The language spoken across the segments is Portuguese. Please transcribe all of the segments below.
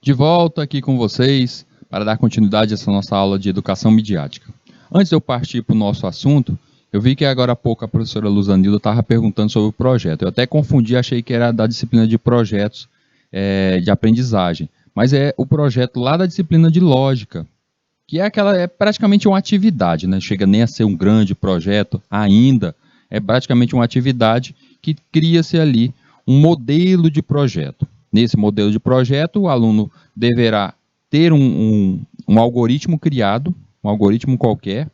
De volta aqui com vocês para dar continuidade a essa nossa aula de educação midiática. Antes de eu partir para o nosso assunto, eu vi que agora há pouco a professora Luzanilda estava perguntando sobre o projeto. Eu até confundi, achei que era da disciplina de projetos de aprendizagem, mas é o projeto lá da disciplina de lógica, que é praticamente uma atividade, né? Chega nem a ser um grande projeto ainda, é praticamente uma atividade que cria-se ali um modelo de projeto. Nesse modelo de projeto, o aluno deverá ter um algoritmo criado, um algoritmo qualquer,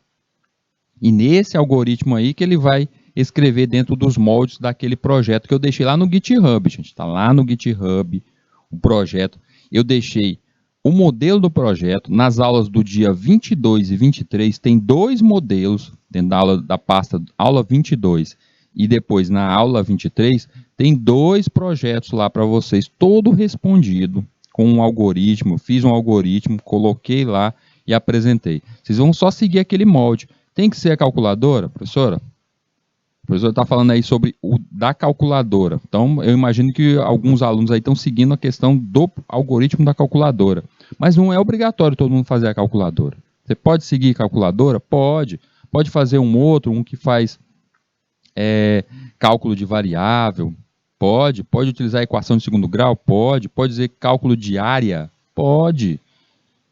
e nesse algoritmo aí que ele vai escrever dentro dos moldes daquele projeto que eu deixei lá no GitHub, gente. Está lá no GitHub o projeto. Eu deixei o modelo do projeto. Nas aulas do dia 22 e 23, tem dois modelos dentro da pasta aula 22 e depois na aula 23, tem dois projetos lá para vocês, todo respondido com um algoritmo. Fiz um algoritmo, coloquei lá e apresentei. Vocês vão só seguir aquele molde. Tem que ser a calculadora, professora? O professor está falando aí sobre o da calculadora. Então, eu imagino que alguns alunos aí estão seguindo a questão do algoritmo da calculadora. Mas não é obrigatório todo mundo fazer a calculadora. Você pode seguir calculadora? Pode. Pode fazer um outro, um que faz cálculo de variável? Pode. Pode utilizar a equação de segundo grau? Pode. Pode dizer cálculo de área? Pode.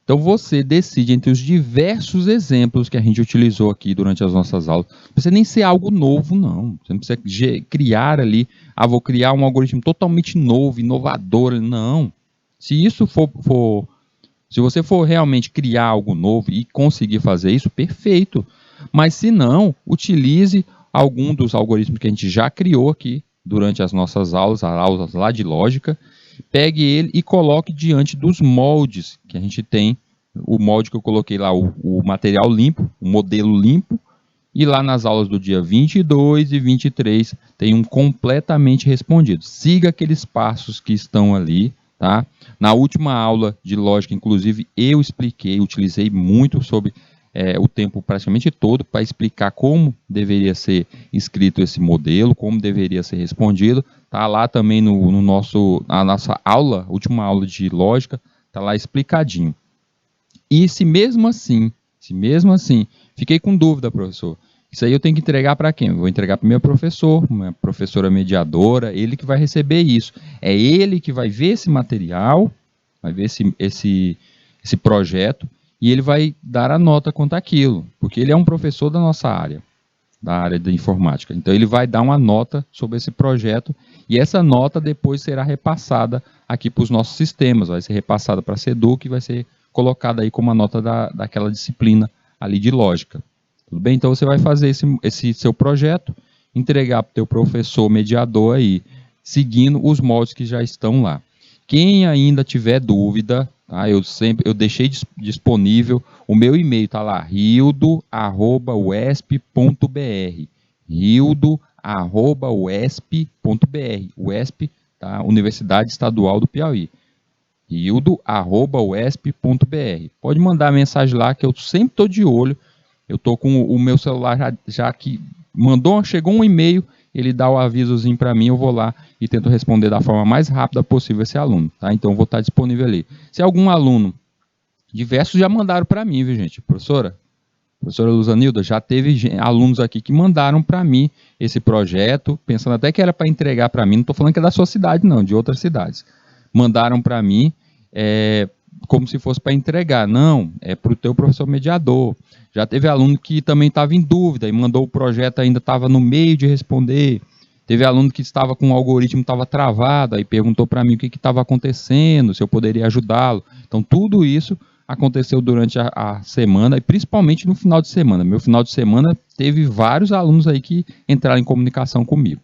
Então você decide entre os diversos exemplos que a gente utilizou aqui durante as nossas aulas. Não precisa nem ser algo novo, não. Você não precisa criar ali, vou criar um algoritmo totalmente novo, inovador. Não. Se isso se você for realmente criar algo novo e conseguir fazer isso, perfeito. Mas se não, utilize algum dos algoritmos que a gente já criou aqui durante as nossas aulas, as aulas lá de lógica. Pegue ele e coloque diante dos moldes que a gente tem, o molde que eu coloquei lá, o material limpo, o modelo limpo, e lá nas aulas do dia 22 e 23 tem um completamente respondido. Siga aqueles passos que estão ali, tá? Na última aula de lógica, inclusive, eu expliquei, utilizei muito sobre o tempo praticamente todo para explicar como deveria ser escrito esse modelo, como deveria ser respondido. Está lá também na nossa aula, última aula de lógica, está lá explicadinho. E se mesmo assim, fiquei com dúvida, professor, isso aí eu tenho que entregar para quem? Eu vou entregar para o meu professor, minha professora mediadora, ele que vai receber isso. É ele que vai ver esse material, vai ver esse projeto, e ele vai dar a nota quanto àquilo, porque ele é um professor da nossa área, da área da informática. Então ele vai dar uma nota sobre esse projeto, e essa nota depois será repassada aqui para os nossos sistemas, vai ser repassada para a SEDUC e vai ser colocada aí como a nota daquela disciplina ali de lógica. Tudo bem? Então você vai fazer esse seu projeto, entregar para o teu professor mediador aí, seguindo os moldes que já estão lá. Quem ainda tiver dúvida, tá? Eu deixei disponível o meu e-mail, tá lá, rildo@uesp.br, rildo@uesp.br, UESP, tá? Universidade Estadual do Piauí, rildo@uesp.br. Pode mandar mensagem lá que eu sempre estou de olho. Eu estou com o meu celular já que chegou um e-mail, ele dá o avisozinho para mim, eu vou lá e tento responder da forma mais rápida possível esse aluno, tá? Então eu vou estar disponível ali. Se algum aluno, diversos já mandaram para mim, viu, gente? Professora Luzanilda, já teve alunos aqui que mandaram para mim esse projeto, pensando até que era para entregar para mim, não estou falando que é da sua cidade não, de outras cidades. Mandaram para mim, como se fosse para entregar. Não, é para o teu professor mediador. Já teve aluno que também estava em dúvida e mandou o projeto, ainda estava no meio de responder. Teve aluno que estava com o algoritmo, estava travado, aí perguntou para mim o que estava acontecendo, se eu poderia ajudá-lo. Então, tudo isso aconteceu durante a semana, e principalmente no final de semana. Meu final de semana teve vários alunos aí que entraram em comunicação comigo.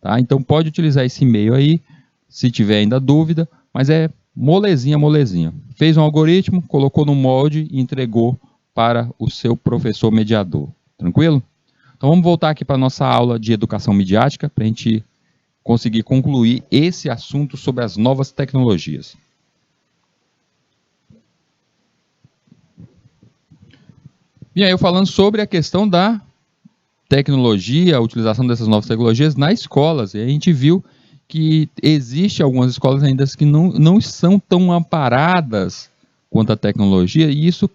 Tá? Então, pode utilizar esse e-mail aí, se tiver ainda dúvida, mas é molezinha. Fez um algoritmo, colocou no molde e entregou para o seu professor mediador. Tranquilo? Então vamos voltar aqui para a nossa aula de educação midiática para a gente conseguir concluir esse assunto sobre as novas tecnologias. E aí eu falando sobre a questão da tecnologia, a utilização dessas novas tecnologias nas escolas, e a gente viu que existe algumas escolas ainda que não são tão amparadas quanto a tecnologia, e isso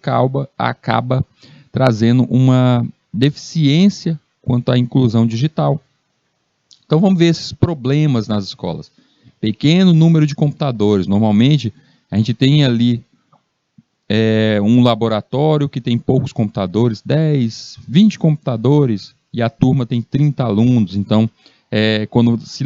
acaba trazendo uma deficiência quanto à inclusão digital. Então vamos ver esses problemas nas escolas. Pequeno número de computadores. Normalmente a gente tem ali um laboratório que tem poucos computadores, 10, 20 computadores, e a turma tem 30 alunos. Então, quando se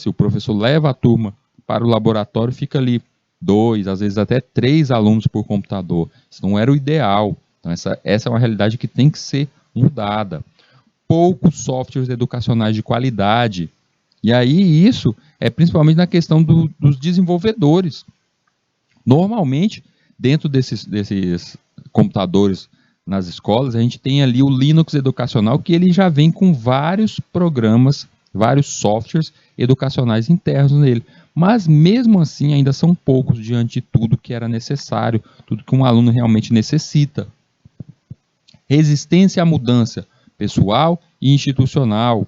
o professor leva a turma para o laboratório, fica ali 2, às vezes até 3 alunos por computador. Isso não era o ideal. Então, essa é uma realidade que tem que ser mudada. Poucos softwares educacionais de qualidade. E aí isso é principalmente na questão dos desenvolvedores. Normalmente, dentro desses computadores nas escolas, a gente tem ali o Linux educacional, que ele já vem com vários programas, vários softwares educacionais internos nele. Mas mesmo assim ainda são poucos diante de tudo que era necessário, tudo que um aluno realmente necessita. Resistência à mudança pessoal e institucional.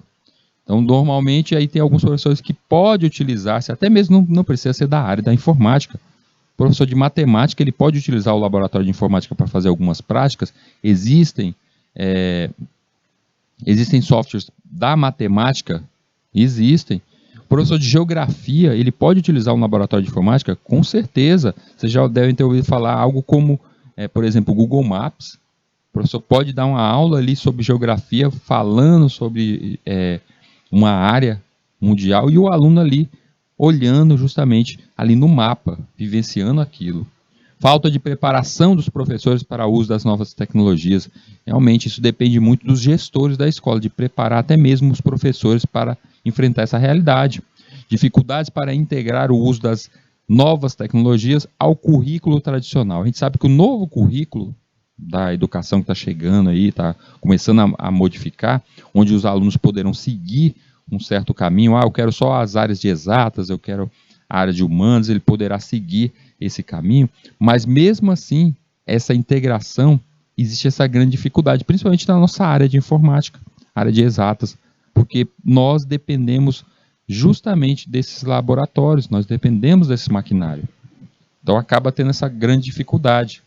Então, normalmente, aí tem alguns professores que podem utilizar-se, até mesmo não precisa ser da área da informática. O professor de matemática, ele pode utilizar o laboratório de informática para fazer algumas práticas. Existem softwares da matemática, existem. O professor de geografia, ele pode utilizar um laboratório de informática? Com certeza. Vocês já devem ter ouvido falar algo como, por exemplo, o Google Maps. O professor pode dar uma aula ali sobre geografia, falando sobre uma área mundial, e o aluno ali olhando justamente ali no mapa, vivenciando aquilo. Falta de preparação dos professores para o uso das novas tecnologias. Realmente isso depende muito dos gestores da escola, de preparar até mesmo os professores para enfrentar essa realidade. Dificuldades para integrar o uso das novas tecnologias ao currículo tradicional. A gente sabe que o novo currículo da educação que está chegando aí, está começando a modificar, onde os alunos poderão seguir um certo caminho. Eu quero só as áreas de exatas, eu quero a área de humanos, ele poderá seguir esse caminho, mas mesmo assim, essa integração, existe essa grande dificuldade, principalmente na nossa área de informática, área de exatas, porque nós dependemos justamente desses laboratórios, nós dependemos desse maquinário. Então acaba tendo essa grande dificuldade.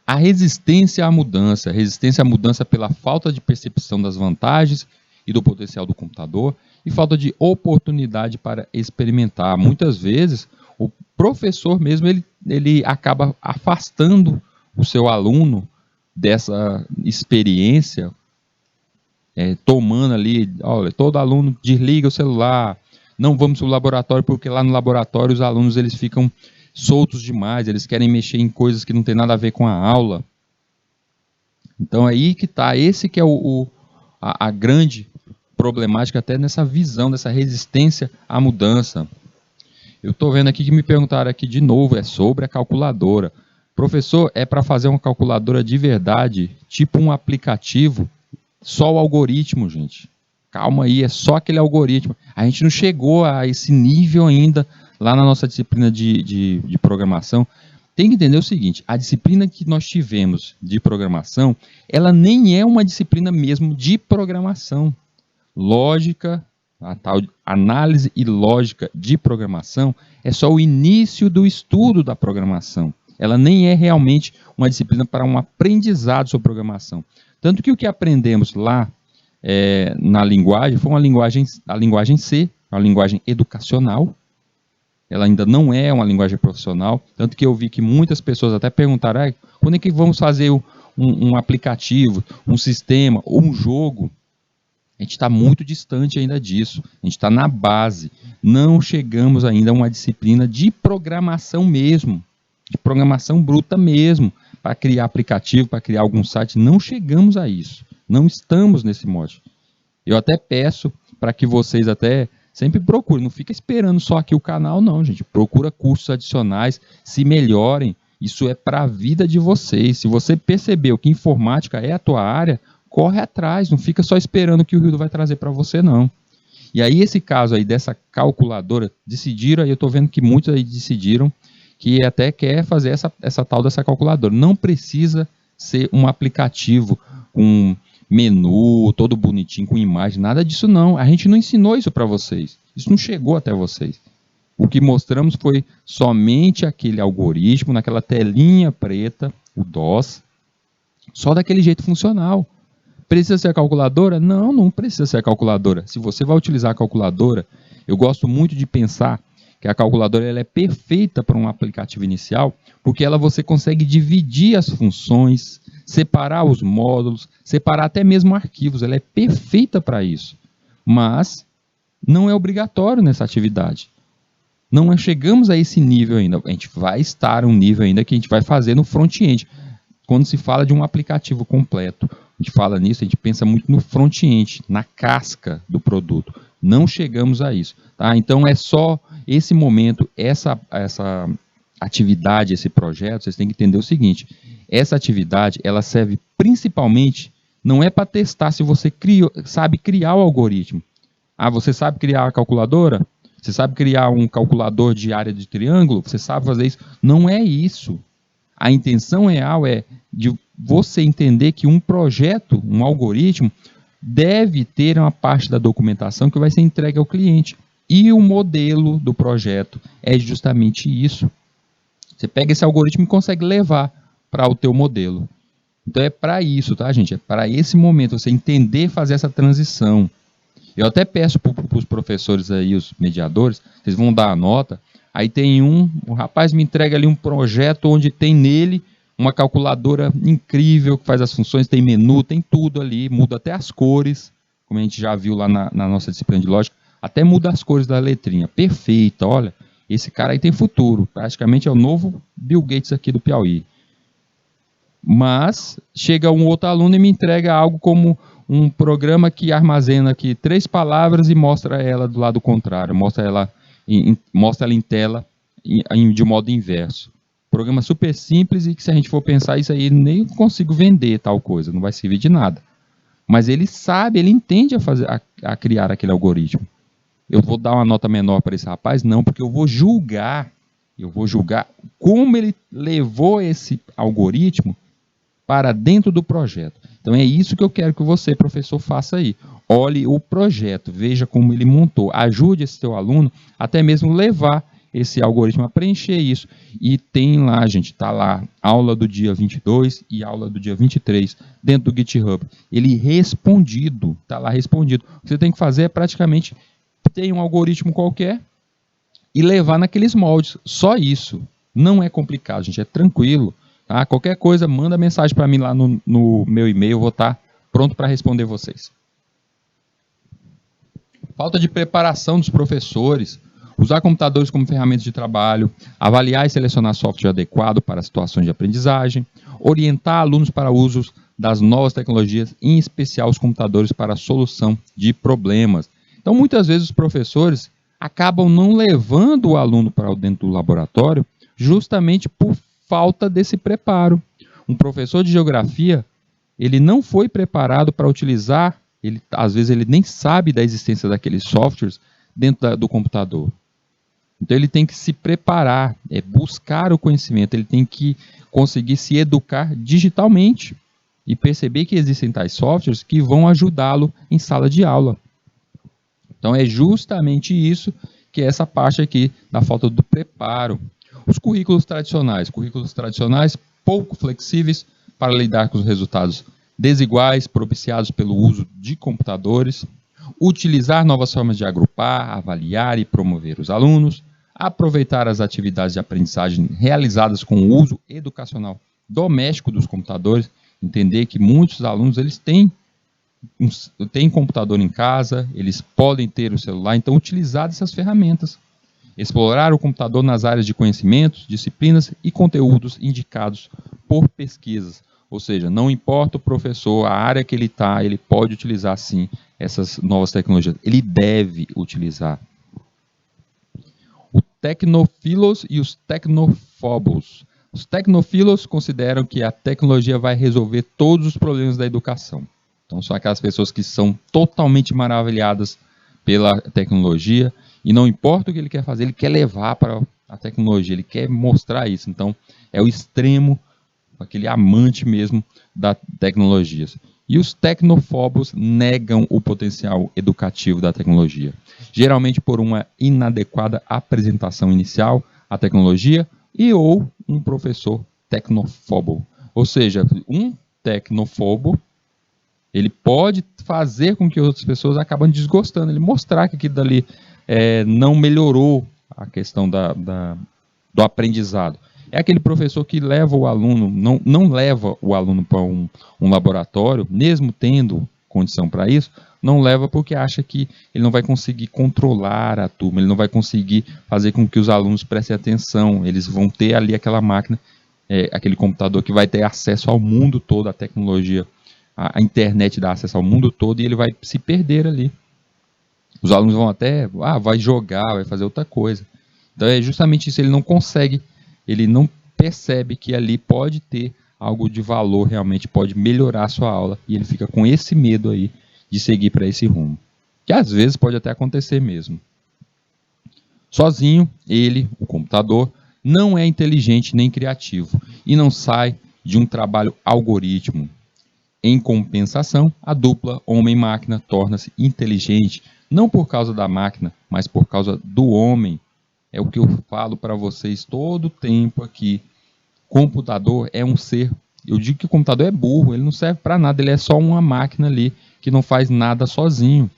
A resistência à mudança pela falta de percepção das vantagens e do potencial do computador e falta de oportunidade para experimentar. Muitas vezes, o professor mesmo, ele acaba afastando o seu aluno dessa experiência, tomando ali, olha, todo aluno desliga o celular, não vamos para o laboratório, porque lá no laboratório os alunos eles ficam soltos demais, eles querem mexer em coisas que não tem nada a ver com a aula. Então aí que está, esse que é a grande problemática até nessa visão, dessa resistência à mudança. Eu estou vendo aqui que me perguntaram aqui de novo, é sobre a calculadora. Professor, é para fazer uma calculadora de verdade, tipo um aplicativo, só o algoritmo, gente. Calma aí, é só aquele algoritmo. A gente não chegou a esse nível ainda lá na nossa disciplina de programação. Tem que entender o seguinte, a disciplina que nós tivemos de programação, ela nem é uma disciplina mesmo de programação. Lógica, a tal análise e lógica de programação, é só o início do estudo da programação. Ela nem é realmente uma disciplina para um aprendizado sobre programação. Tanto que o que aprendemos lá na linguagem foi a linguagem C, uma linguagem educacional. Ela ainda não é uma linguagem profissional, tanto que eu vi que muitas pessoas até perguntaram, quando é que vamos fazer um aplicativo, um sistema ou um jogo? A gente está muito distante ainda disso, a gente está na base, não chegamos ainda a uma disciplina de programação mesmo, de programação bruta mesmo, para criar aplicativo, para criar algum site, não chegamos a isso, não estamos nesse mote. Eu até peço para que vocês até sempre procurem, não fica esperando só aqui o canal não, gente, procura cursos adicionais, se melhorem, isso é para a vida de vocês. Se você percebeu que informática é a tua área, corre atrás, não fica só esperando o que o Rildo vai trazer para você, não. E aí, esse caso aí dessa calculadora, decidiram, aí eu estou vendo que muitos aí decidiram que até quer fazer essa tal dessa calculadora. Não precisa ser um aplicativo com menu, todo bonitinho, com imagem, nada disso não. A gente não ensinou isso para vocês. Isso não chegou até vocês. O que mostramos foi somente aquele algoritmo, naquela telinha preta, o DOS, só daquele jeito funcional. Precisa ser a calculadora? Não, não precisa ser a calculadora. Se você vai utilizar a calculadora, eu gosto muito de pensar que a calculadora ela é perfeita para um aplicativo inicial, porque você consegue dividir as funções, separar os módulos, separar até mesmo arquivos. Ela é perfeita para isso. Mas não é obrigatório nessa atividade. Não chegamos a esse nível ainda. A gente vai estar um nível ainda que a gente vai fazer no front-end. Quando se fala de um aplicativo completo, a gente fala nisso, a gente pensa muito no front-end, na casca do produto. Não chegamos a isso. Tá? Então é só esse momento, essa atividade, esse projeto, vocês têm que entender o seguinte, essa atividade, ela serve principalmente, não é para testar se você sabe criar o algoritmo. Ah, você sabe criar a calculadora? Você sabe criar um calculador de área de triângulo? Você sabe fazer isso? Não é isso. A intenção real é de você entender que um projeto, um algoritmo, deve ter uma parte da documentação que vai ser entregue ao cliente. E o modelo do projeto é justamente isso. Você pega esse algoritmo e consegue levar para o teu modelo. Então é para isso, tá, gente? É para esse momento, você entender fazer essa transição. Eu até peço para os professores aí, os mediadores, vocês vão dar a nota, aí tem o rapaz me entrega ali um projeto onde tem nele uma calculadora incrível que faz as funções, tem menu, tem tudo ali, muda até as cores, como a gente já viu lá na nossa disciplina de lógica, até muda as cores da letrinha. Perfeita, olha, esse cara aí tem futuro, praticamente é o novo Bill Gates aqui do Piauí. Mas chega um outro aluno e me entrega algo como um programa que armazena aqui 3 palavras e mostra ela do lado contrário, mostra ela em tela de modo inverso. Programa super simples e que se a gente for pensar isso aí, nem consigo vender tal coisa, não vai servir de nada. Mas ele sabe, ele entende a criar aquele algoritmo. Eu vou dar uma nota menor para esse rapaz? Não, porque eu vou julgar como ele levou esse algoritmo para dentro do projeto. Então é isso que eu quero que você, professor, faça aí. Olhe o projeto, veja como ele montou, ajude esse seu aluno até mesmo levar esse algoritmo a preencher isso. E tem lá, gente, está lá, aula do dia 22 e aula do dia 23, dentro do GitHub. Ele respondido, está lá respondido. O que você tem que fazer é praticamente ter um algoritmo qualquer e levar naqueles moldes. Só isso. Não é complicado, gente, é tranquilo. Tá? Qualquer coisa, manda mensagem para mim lá no meu e-mail, eu vou estar pronto para responder vocês. Falta de preparação dos professores, usar computadores como ferramentas de trabalho, avaliar e selecionar software adequado para situações de aprendizagem, orientar alunos para o uso das novas tecnologias, em especial os computadores para a solução de problemas. Então, muitas vezes os professores acabam não levando o aluno para dentro do laboratório justamente por falta desse preparo. Um professor de geografia, ele não foi preparado para utilizar, às vezes ele nem sabe da existência daqueles softwares dentro do computador. Então ele tem que se preparar, buscar o conhecimento, ele tem que conseguir se educar digitalmente e perceber que existem tais softwares que vão ajudá-lo em sala de aula. Então é justamente isso que é essa parte aqui da falta do preparo. Os currículos tradicionais pouco flexíveis para lidar com os resultados desiguais propiciados pelo uso de computadores, utilizar novas formas de agrupar, avaliar e promover os alunos, aproveitar as atividades de aprendizagem realizadas com o uso educacional doméstico dos computadores, entender que muitos alunos eles têm computador em casa, eles podem ter o celular, então utilizar essas ferramentas. Explorar o computador nas áreas de conhecimentos, disciplinas e conteúdos indicados por pesquisas. Ou seja, não importa o professor, a área que ele está, ele pode utilizar sim essas novas tecnologias. Ele deve utilizar. O tecnofilos e os tecnofobos. Os tecnofilos consideram que a tecnologia vai resolver todos os problemas da educação. Então são aquelas pessoas que são totalmente maravilhadas pela tecnologia e não importa o que ele quer fazer, ele quer levar para a tecnologia, ele quer mostrar isso. Então é o extremo, aquele amante mesmo da tecnologia. E os tecnofobos negam o potencial educativo da tecnologia, geralmente por uma inadequada apresentação inicial à tecnologia e ou um professor tecnofobo. Ou seja, um tecnofobo, ele pode fazer com que outras pessoas acabem desgostando, ele mostrar que aquilo dali não melhorou a questão do aprendizado. É aquele professor que leva o aluno, não leva o aluno para um laboratório, mesmo tendo condição para isso, não leva porque acha que ele não vai conseguir controlar a turma, ele não vai conseguir fazer com que os alunos prestem atenção, eles vão ter ali aquela máquina, aquele computador que vai ter acesso ao mundo todo, a tecnologia, a internet dá acesso ao mundo todo e ele vai se perder ali. Os alunos vão até, vai jogar, vai fazer outra coisa. Então é justamente isso, ele não consegue, ele não percebe que ali pode ter algo de valor, realmente pode melhorar a sua aula, e ele fica com esse medo aí de seguir para esse rumo. Que às vezes pode até acontecer mesmo. Sozinho, ele, o computador, não é inteligente nem criativo e não sai de um trabalho algoritmo. Em compensação, a dupla homem-máquina torna-se inteligente, não por causa da máquina, mas por causa do homem. É o que eu falo para vocês todo o tempo aqui. Computador é um ser. Eu digo que o computador é burro, ele não serve para nada, ele é só uma máquina ali que não faz nada sozinho.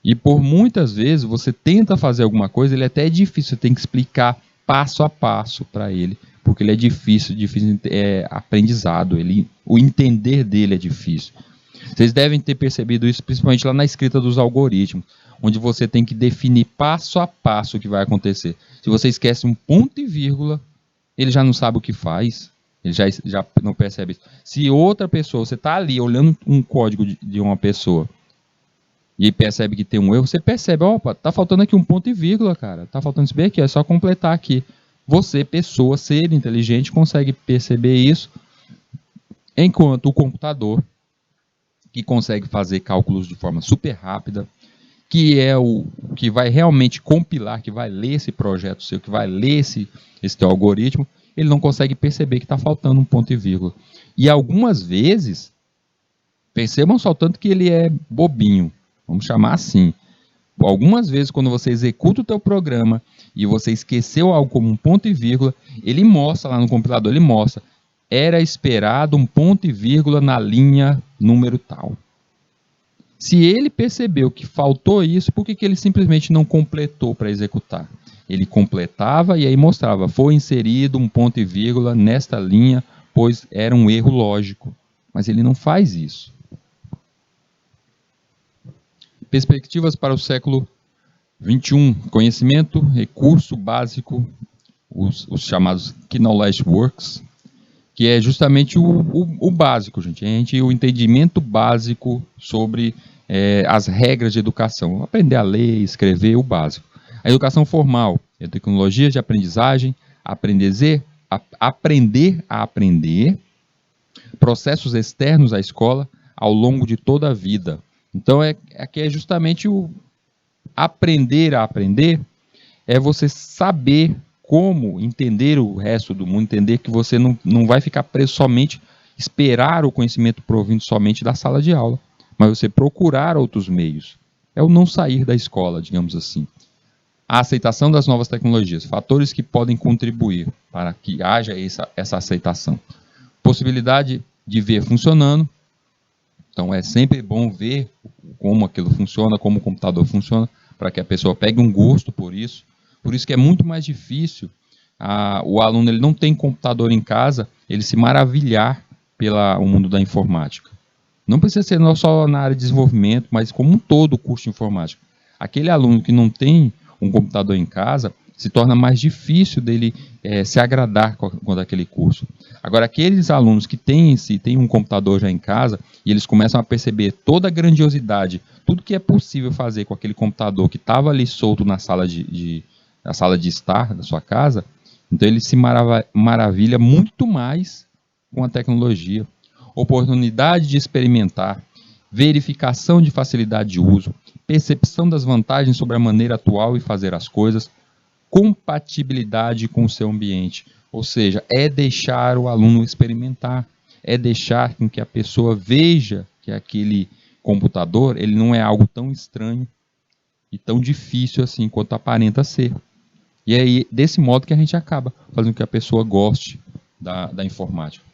E por muitas vezes você tenta fazer alguma coisa, ele até é difícil, você tem que explicar passo a passo para ele, porque ele é difícil aprendizado, o entender dele é difícil. Vocês devem ter percebido isso principalmente lá na escrita dos algoritmos, onde você tem que definir passo a passo o que vai acontecer. Se você esquece um ponto e vírgula, ele já não sabe o que faz, ele já não percebe isso. Se outra pessoa, você está ali olhando um código de uma pessoa e percebe que tem um erro, você percebe, opa, tá faltando aqui um ponto e vírgula, cara, tá faltando isso bem aqui, é só completar aqui. Você, pessoa, ser inteligente, consegue perceber isso, enquanto o computador, que consegue fazer cálculos de forma super rápida, que é o que vai realmente compilar, que vai ler esse projeto seu, que vai ler esse teu algoritmo, ele não consegue perceber que está faltando um ponto e vírgula. E algumas vezes, percebam só tanto que ele é bobinho, vamos chamar assim. Algumas vezes, quando você executa o teu programa e você esqueceu algo como um ponto e vírgula, ele mostra lá no compilador, ele mostra, era esperado um ponto e vírgula na linha número tal. Se ele percebeu que faltou isso, por que ele simplesmente não completou para executar? Ele completava e aí mostrava, foi inserido um ponto e vírgula nesta linha, pois era um erro lógico. Mas ele não faz isso. Perspectivas para o século XXI. Conhecimento, recurso básico, os chamados Key Knowledge Works, que é justamente o básico, gente. O entendimento básico sobre as regras de educação. Aprender a ler, escrever, o básico. A educação formal, é tecnologias de aprendizagem, aprender a aprender, processos externos à escola ao longo de toda a vida. Então, aqui é justamente o aprender a aprender, é você saber como entender o resto do mundo, entender que você não vai ficar preso somente, esperar o conhecimento provindo somente da sala de aula, mas você procurar outros meios. É o não sair da escola, digamos assim. A aceitação das novas tecnologias, fatores que podem contribuir para que haja essa aceitação. Possibilidade de ver funcionando, então é sempre bom ver como aquilo funciona, como o computador funciona, para que a pessoa pegue um gosto por isso. Por isso que é muito mais difícil o aluno, ele não tem computador em casa, ele se maravilhar pelo mundo da informática. Não precisa ser só na área de desenvolvimento, mas como um todo o curso de informática. Aquele aluno que não tem um computador em casa, se torna mais difícil dele se agradar com aquele curso. Agora, aqueles alunos que têm um computador já em casa, e eles começam a perceber toda a grandiosidade, tudo que é possível fazer com aquele computador que estava ali solto na sala de estar da sua casa, então ele se maravilha muito mais com a tecnologia. Oportunidade de experimentar, verificação de facilidade de uso, percepção das vantagens sobre a maneira atual e fazer as coisas, compatibilidade com o seu ambiente, ou seja, é deixar o aluno experimentar, é deixar com que a pessoa veja que aquele computador ele não é algo tão estranho e tão difícil assim quanto aparenta ser. E aí, desse modo que a gente acaba fazendo com que a pessoa goste da informática.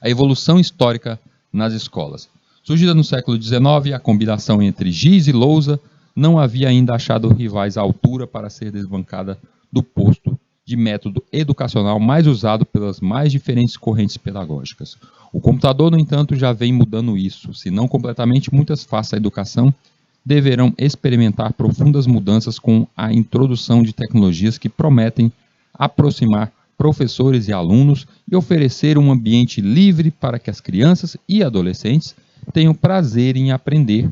A evolução histórica nas escolas. Surgida no século XIX, a combinação entre giz e lousa não havia ainda achado rivais à altura para ser desbancada do posto de método educacional mais usado pelas mais diferentes correntes pedagógicas. O computador, no entanto, já vem mudando isso. Se não completamente, muitas faces da educação deverão experimentar profundas mudanças com a introdução de tecnologias que prometem aproximar professores e alunos e oferecer um ambiente livre para que as crianças e adolescentes tenham prazer em aprender.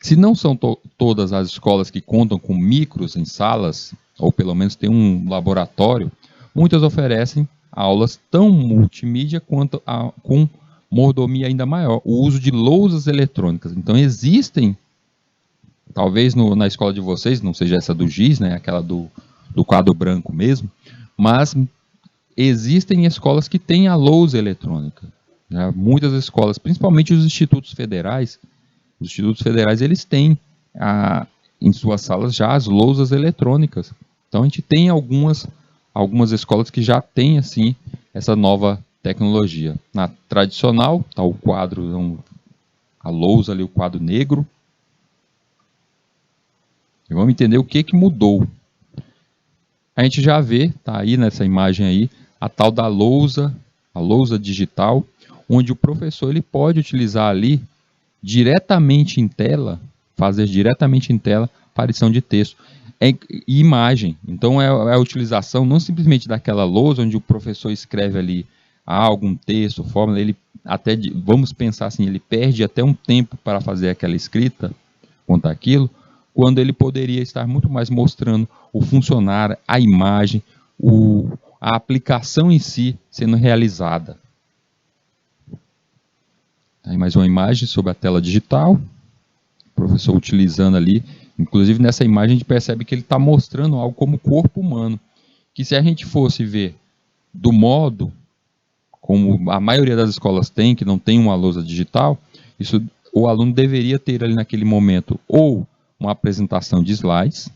Se não são todas as escolas que contam com micros em salas, ou pelo menos tem um laboratório, muitas oferecem aulas tão multimídia quanto com mordomia ainda maior, o uso de lousas eletrônicas. Então existem, talvez na escola de vocês, não seja essa do giz, né, aquela do quadro branco mesmo, mas existem escolas que têm a lousa eletrônica. Né? Muitas escolas, principalmente os institutos federais, eles têm em suas salas já as lousas eletrônicas. Então a gente tem algumas escolas que já têm assim essa nova tecnologia. Na tradicional, está o quadro, a lousa ali, o quadro negro. E vamos entender o que mudou. A gente já vê, tá aí nessa imagem aí, a tal da lousa, a lousa digital, onde o professor ele pode utilizar ali diretamente em tela, fazer diretamente em tela aparição de texto e imagem. Então é a utilização não simplesmente daquela lousa onde o professor escreve ali algum texto, fórmula, ele até, vamos pensar assim, ele perde até um tempo para fazer aquela escrita, quanto aquilo, quando ele poderia estar muito mais mostrando o funcionar, a imagem, a aplicação em si sendo realizada. Aí mais uma imagem sobre a tela digital, o professor utilizando ali, inclusive nessa imagem a gente percebe que ele está mostrando algo como o corpo humano, que se a gente fosse ver do modo como a maioria das escolas tem, que não tem uma lousa digital, isso o aluno deveria ter ali naquele momento ou uma apresentação de slides,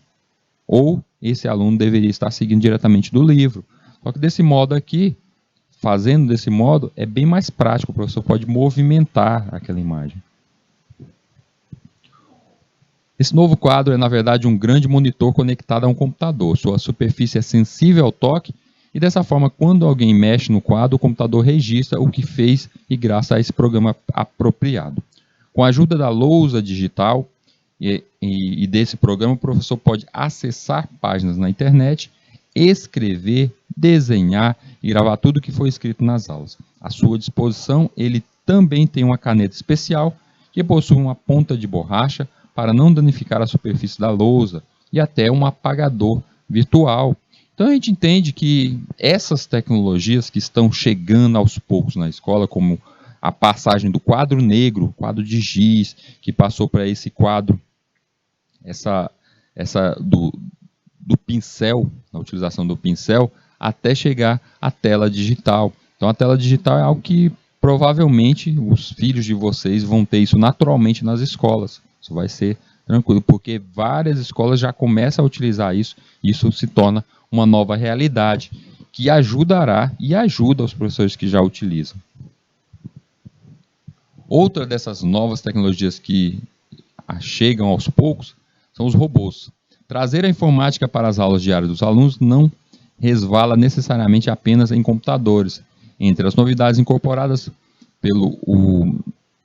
ou esse aluno deveria estar seguindo diretamente do livro. Só que desse modo aqui, fazendo desse modo, é bem mais prático, o professor pode movimentar aquela imagem. Esse novo quadro é, na verdade, um grande monitor conectado a um computador. Sua superfície é sensível ao toque e, dessa forma, quando alguém mexe no quadro, o computador registra o que fez e graças a esse programa apropriado. Com a ajuda da lousa digital e desse programa, o professor pode acessar páginas na internet, escrever, desenhar e gravar tudo o que foi escrito nas aulas. À sua disposição, ele também tem uma caneta especial que possui uma ponta de borracha para não danificar a superfície da lousa e até um apagador virtual. Então a gente entende que essas tecnologias que estão chegando aos poucos na escola, como a passagem do quadro negro, quadro de giz, que passou para esse quadro, do pincel, a utilização do pincel, até chegar à tela digital. Então a tela digital é algo que provavelmente os filhos de vocês vão ter isso naturalmente nas escolas. Isso vai ser tranquilo, porque várias escolas já começam a utilizar isso, e isso se torna uma nova realidade, que ajudará e ajuda os professores que já utilizam. Outra dessas novas tecnologias que chegam aos poucos são os robôs. Trazer a informática para as aulas diárias dos alunos não resvala necessariamente apenas em computadores. Entre as novidades incorporadas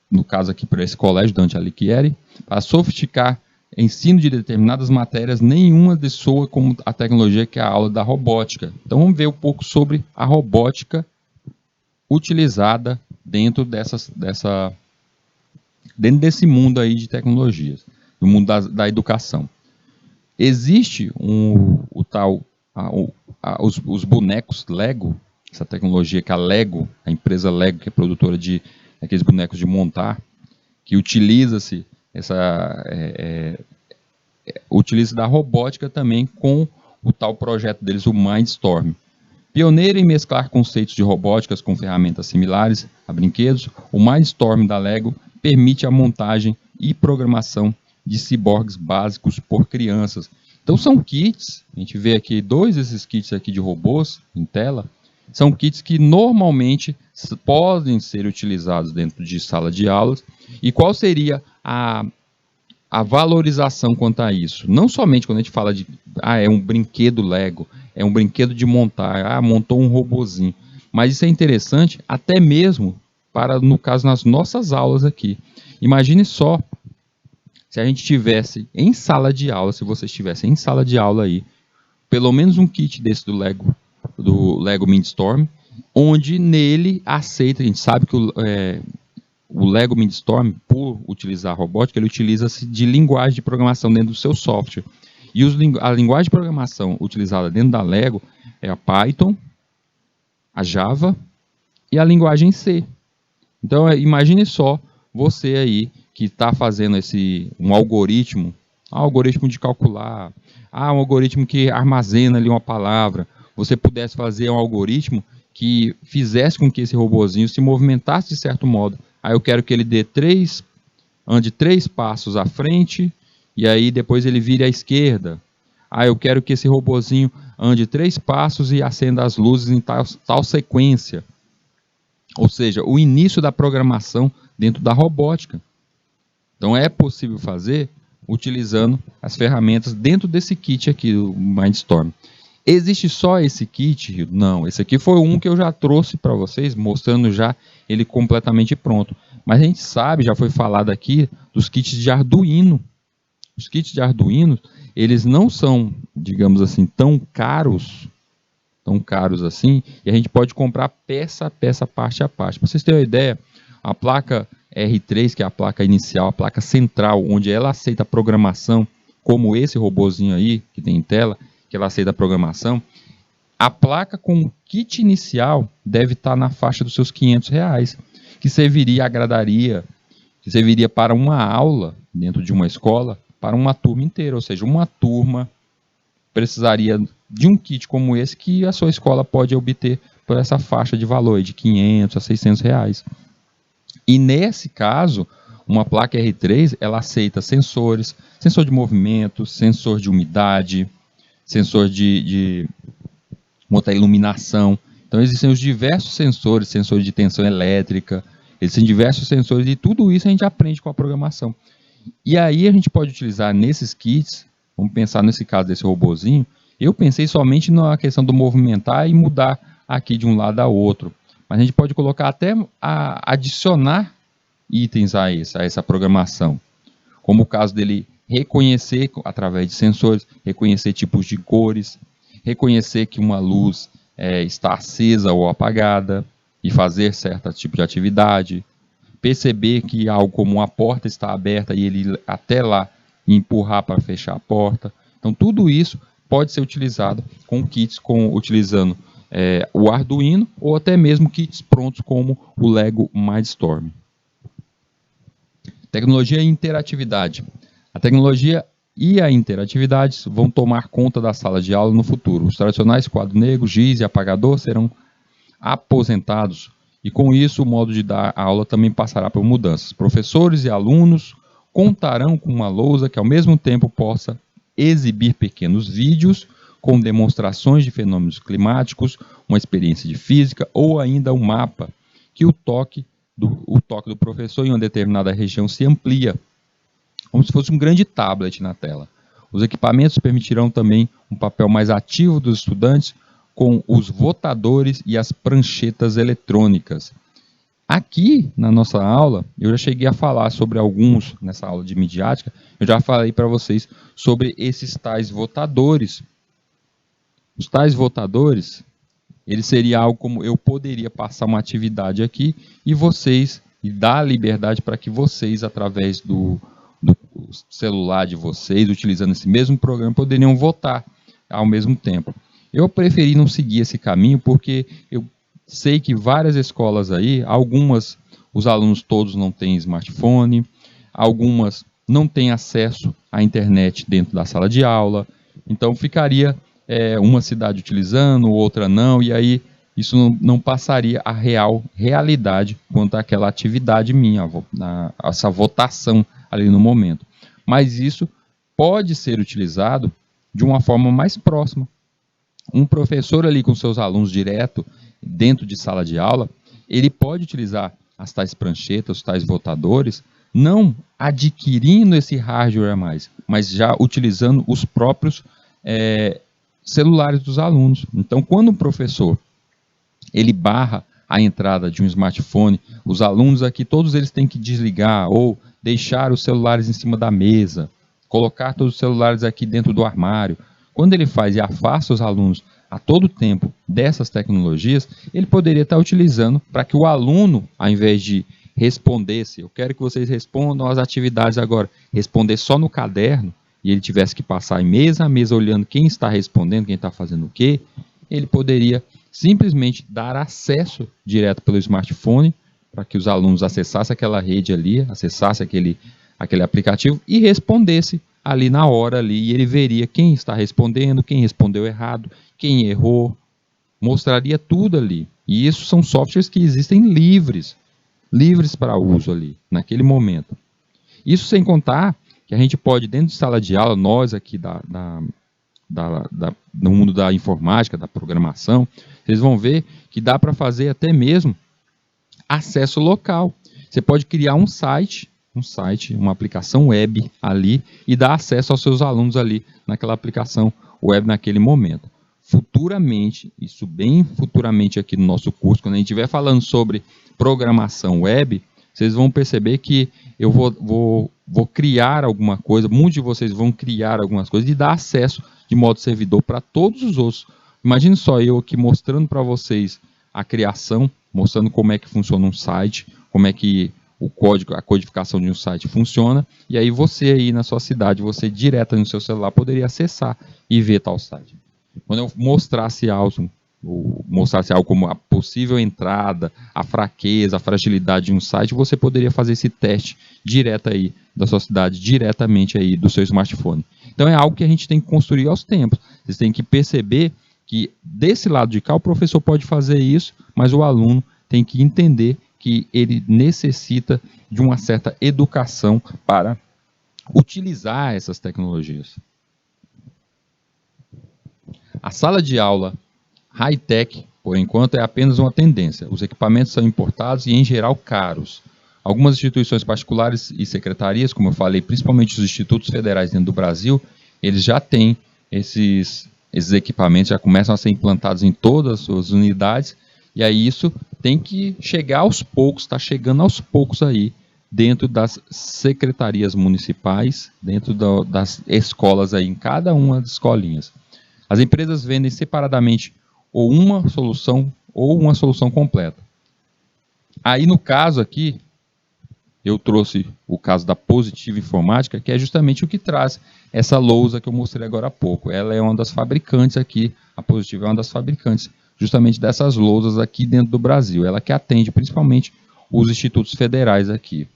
no caso aqui por esse colégio Dante Alighieri, para sofisticar ensino de determinadas matérias, nenhuma dessoa como a tecnologia que é a aula da robótica. Então vamos ver um pouco sobre a robótica utilizada dentro desse mundo aí de tecnologias, no mundo da educação. Existe os bonecos Lego, essa tecnologia que a Lego, a empresa Lego, que é produtora de aqueles bonecos de montar, que utiliza-se utiliza da robótica também com o tal projeto deles, o Mindstorm. Pioneiro em mesclar conceitos de robóticas com ferramentas similares a brinquedos, o Mindstorm da Lego permite a montagem e programação de ciborgues básicos por crianças. Então são kits, a gente vê aqui dois desses kits aqui de robôs em tela, são kits que normalmente podem ser utilizados dentro de sala de aulas. E qual seria a valorização quanto a isso? Não somente quando a gente fala de é um brinquedo Lego, é um brinquedo de montar, montou um robozinho. Mas isso é interessante até mesmo para, no caso, nas nossas aulas aqui. Imagine só se a gente tivesse em sala de aula, se você estivesse em sala de aula aí, pelo menos um kit desse do Lego Mindstorm, onde nele aceita, a gente sabe que o Lego Mindstorm, por utilizar robótica, ele utiliza-se de linguagem de programação dentro do seu software. E a linguagem de programação utilizada dentro da Lego é a Python, a Java e a linguagem C. Então, imagine só você aí que está fazendo um algoritmo de calcular, um algoritmo que armazena ali uma palavra. Você pudesse fazer um algoritmo que fizesse com que esse robozinho se movimentasse de certo modo. Aí eu quero que ele ande 3 passos à frente, e aí depois ele vire à esquerda. Aí eu quero que esse robozinho ande 3 passos e acenda as luzes em tal sequência. Ou seja, o início da programação dentro da robótica. Então é possível fazer utilizando as ferramentas dentro desse kit aqui do Mindstorm. Existe só esse kit, Rio? Não, esse aqui foi um que eu já trouxe para vocês, mostrando já ele completamente pronto. Mas a gente sabe, já foi falado aqui, dos kits de Arduino. Os kits de Arduino, eles não são, digamos assim, tão caros assim, e a gente pode comprar peça a peça, parte a parte. Para vocês terem uma ideia, a placa R3, que é a placa inicial, a placa central, onde ela aceita a programação, como esse robozinho aí, que tem em tela, que ela aceita a programação, a placa com o kit inicial deve estar na faixa dos seus R$500, que serviria para uma aula dentro de uma escola, para uma turma inteira, ou seja, uma turma precisaria de um kit como esse que a sua escola pode obter por essa faixa de valor de R$500 a R$600. E nesse caso, uma placa R3, ela aceita sensores, sensor de movimento, sensor de umidade, sensor de iluminação. Então existem os diversos sensores, sensores de tensão elétrica, existem diversos sensores e tudo isso a gente aprende com a programação. E aí a gente pode utilizar nesses kits, vamos pensar nesse caso desse robozinho, eu pensei somente na questão do movimentar e mudar aqui de um lado a outro. Mas a gente pode colocar até adicionar itens a essa programação. Como o caso dele reconhecer, através de sensores, reconhecer tipos de cores, reconhecer que uma luz está acesa ou apagada e fazer certo tipo de atividade, perceber que algo como uma porta está aberta e ele até lá empurrar para fechar a porta. Então tudo isso pode ser utilizado com kits utilizando o Arduino ou até mesmo kits prontos como o Lego Mindstorm. Tecnologia e interatividade. A tecnologia e a interatividade vão tomar conta da sala de aula no futuro. Os tradicionais quadro negro, giz e apagador serão aposentados e com isso o modo de dar aula também passará por mudanças. Professores e alunos contarão com uma lousa que ao mesmo tempo possa exibir pequenos vídeos com demonstrações de fenômenos climáticos, uma experiência de física ou ainda um mapa que o toque do professor em uma determinada região se amplia, como se fosse um grande tablet na tela. Os equipamentos permitirão também um papel mais ativo dos estudantes com os votadores e as pranchetas eletrônicas. Aqui, na nossa aula, eu já cheguei a falar sobre alguns, nessa aula de midiática, eu já falei para vocês sobre esses tais votadores. Os tais votadores, ele seria algo como eu poderia passar uma atividade aqui e dar liberdade para que vocês, através do celular de vocês, utilizando esse mesmo programa, poderiam votar ao mesmo tempo. Eu preferi não seguir esse caminho porque eu sei que várias escolas aí, algumas, os alunos todos não têm smartphone, algumas não têm acesso à internet dentro da sala de aula, então ficaria uma cidade utilizando, outra não, e aí isso não passaria a realidade quanto àquela atividade minha, essa votação ali no momento. Mas isso pode ser utilizado de uma forma mais próxima. Um professor ali com seus alunos direto, dentro de sala de aula, ele pode utilizar as tais pranchetas, os tais votadores, não adquirindo esse hardware a mais, mas já utilizando os próprios celulares dos alunos. Então, quando um professor ele barra a entrada de um smartphone, os alunos aqui, todos eles têm que desligar ou deixar os celulares em cima da mesa, colocar todos os celulares aqui dentro do armário. Quando ele faz e afasta os alunos a todo tempo dessas tecnologias, ele poderia estar utilizando para que o aluno, ao invés de respondesse, eu quero que vocês respondam as atividades agora, responder só no caderno, e ele tivesse que passar mesa a mesa olhando quem está respondendo, quem está fazendo o quê, ele poderia simplesmente dar acesso direto pelo smartphone para que os alunos acessassem aquela rede ali, acessassem aquele aplicativo e respondesse ali na hora ali, e ele veria quem está respondendo, quem respondeu errado, quem errou, mostraria tudo ali. E isso são softwares que existem livres para uso ali, naquele momento. Isso sem contar que a gente pode, dentro de sala de aula, nós aqui no mundo da informática, da programação, vocês vão ver que dá para fazer até mesmo acesso local. Você pode criar um site, uma aplicação web ali e dar acesso aos seus alunos ali naquela aplicação web naquele momento. Futuramente, isso bem futuramente aqui no nosso curso, quando a gente estiver falando sobre programação web, vocês vão perceber que eu vou criar alguma coisa, muitos de vocês vão criar algumas coisas e dar acesso de modo servidor para todos os outros. Imagine só eu aqui mostrando para vocês a criação, mostrando como é que funciona um site, como é que o código, a codificação de um site funciona, e aí você aí na sua cidade, você direto no seu celular poderia acessar e ver tal site. Quando eu mostrasse algo como a possível entrada, a fraqueza, a fragilidade de um site, você poderia fazer esse teste direto aí da sua cidade, diretamente aí do seu smartphone. Então é algo que a gente tem que construir aos tempos. Vocês têm que perceber que desse lado de cá o professor pode fazer isso, mas o aluno tem que entender que ele necessita de uma certa educação para utilizar essas tecnologias. A sala de aula high-tech, por enquanto, é apenas uma tendência. Os equipamentos são importados e, em geral, caros. Algumas instituições particulares e secretarias, como eu falei, principalmente os institutos federais dentro do Brasil, eles já têm esses equipamentos, já começam a ser implantados em todas as suas unidades, e aí isso tem que chegar aos poucos, está chegando aos poucos aí, dentro das secretarias municipais, dentro das escolas aí, em cada uma das escolinhas. As empresas vendem separadamente ou uma solução completa. Aí no caso aqui, eu trouxe o caso da Positivo Informática, que é justamente o que traz essa lousa que eu mostrei agora há pouco. Ela é uma das fabricantes aqui, a Positivo é uma das fabricantes justamente dessas lousas aqui dentro do Brasil. Ela que atende principalmente os institutos federais aqui.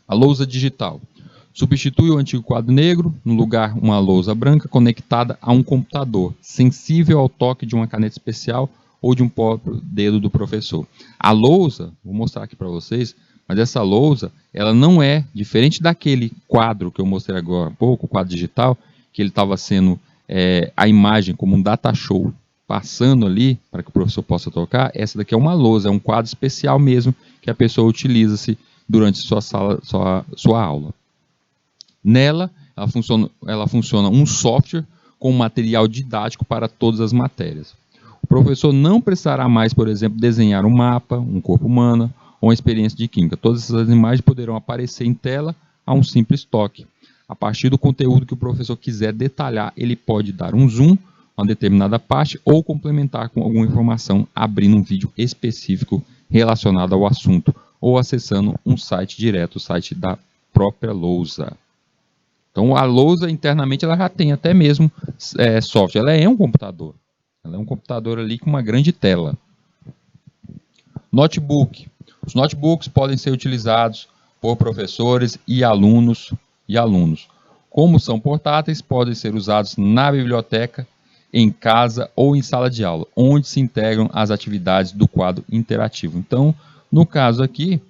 A lousa digital. Substitui o antigo quadro negro, no lugar uma lousa branca conectada a um computador, sensível ao toque de uma caneta especial ou de um próprio dedo do professor. A lousa, vou mostrar aqui para vocês, mas essa lousa, ela não é diferente daquele quadro que eu mostrei agora há pouco, o quadro digital, que ele estava sendo a imagem como um data show, passando ali para que o professor possa tocar. Essa daqui é uma lousa, é um quadro especial mesmo que a pessoa utiliza-se durante sua aula. Nela, ela funciona um software com material didático para todas as matérias. O professor não precisará mais, por exemplo, desenhar um mapa, um corpo humano ou uma experiência de química. Todas essas imagens poderão aparecer em tela a um simples toque. A partir do conteúdo que o professor quiser detalhar, ele pode dar um zoom a uma determinada parte ou complementar com alguma informação, abrindo um vídeo específico relacionado ao assunto ou acessando um site direto, o site da própria lousa. Então, a lousa, internamente, ela já tem até mesmo software. Ela é um computador. Ela é um computador ali com uma grande tela. Notebook. Os notebooks podem ser utilizados por professores e alunos. Como são portáteis, podem ser usados na biblioteca, em casa ou em sala de aula, onde se integram as atividades do quadro interativo. Então, no caso aqui,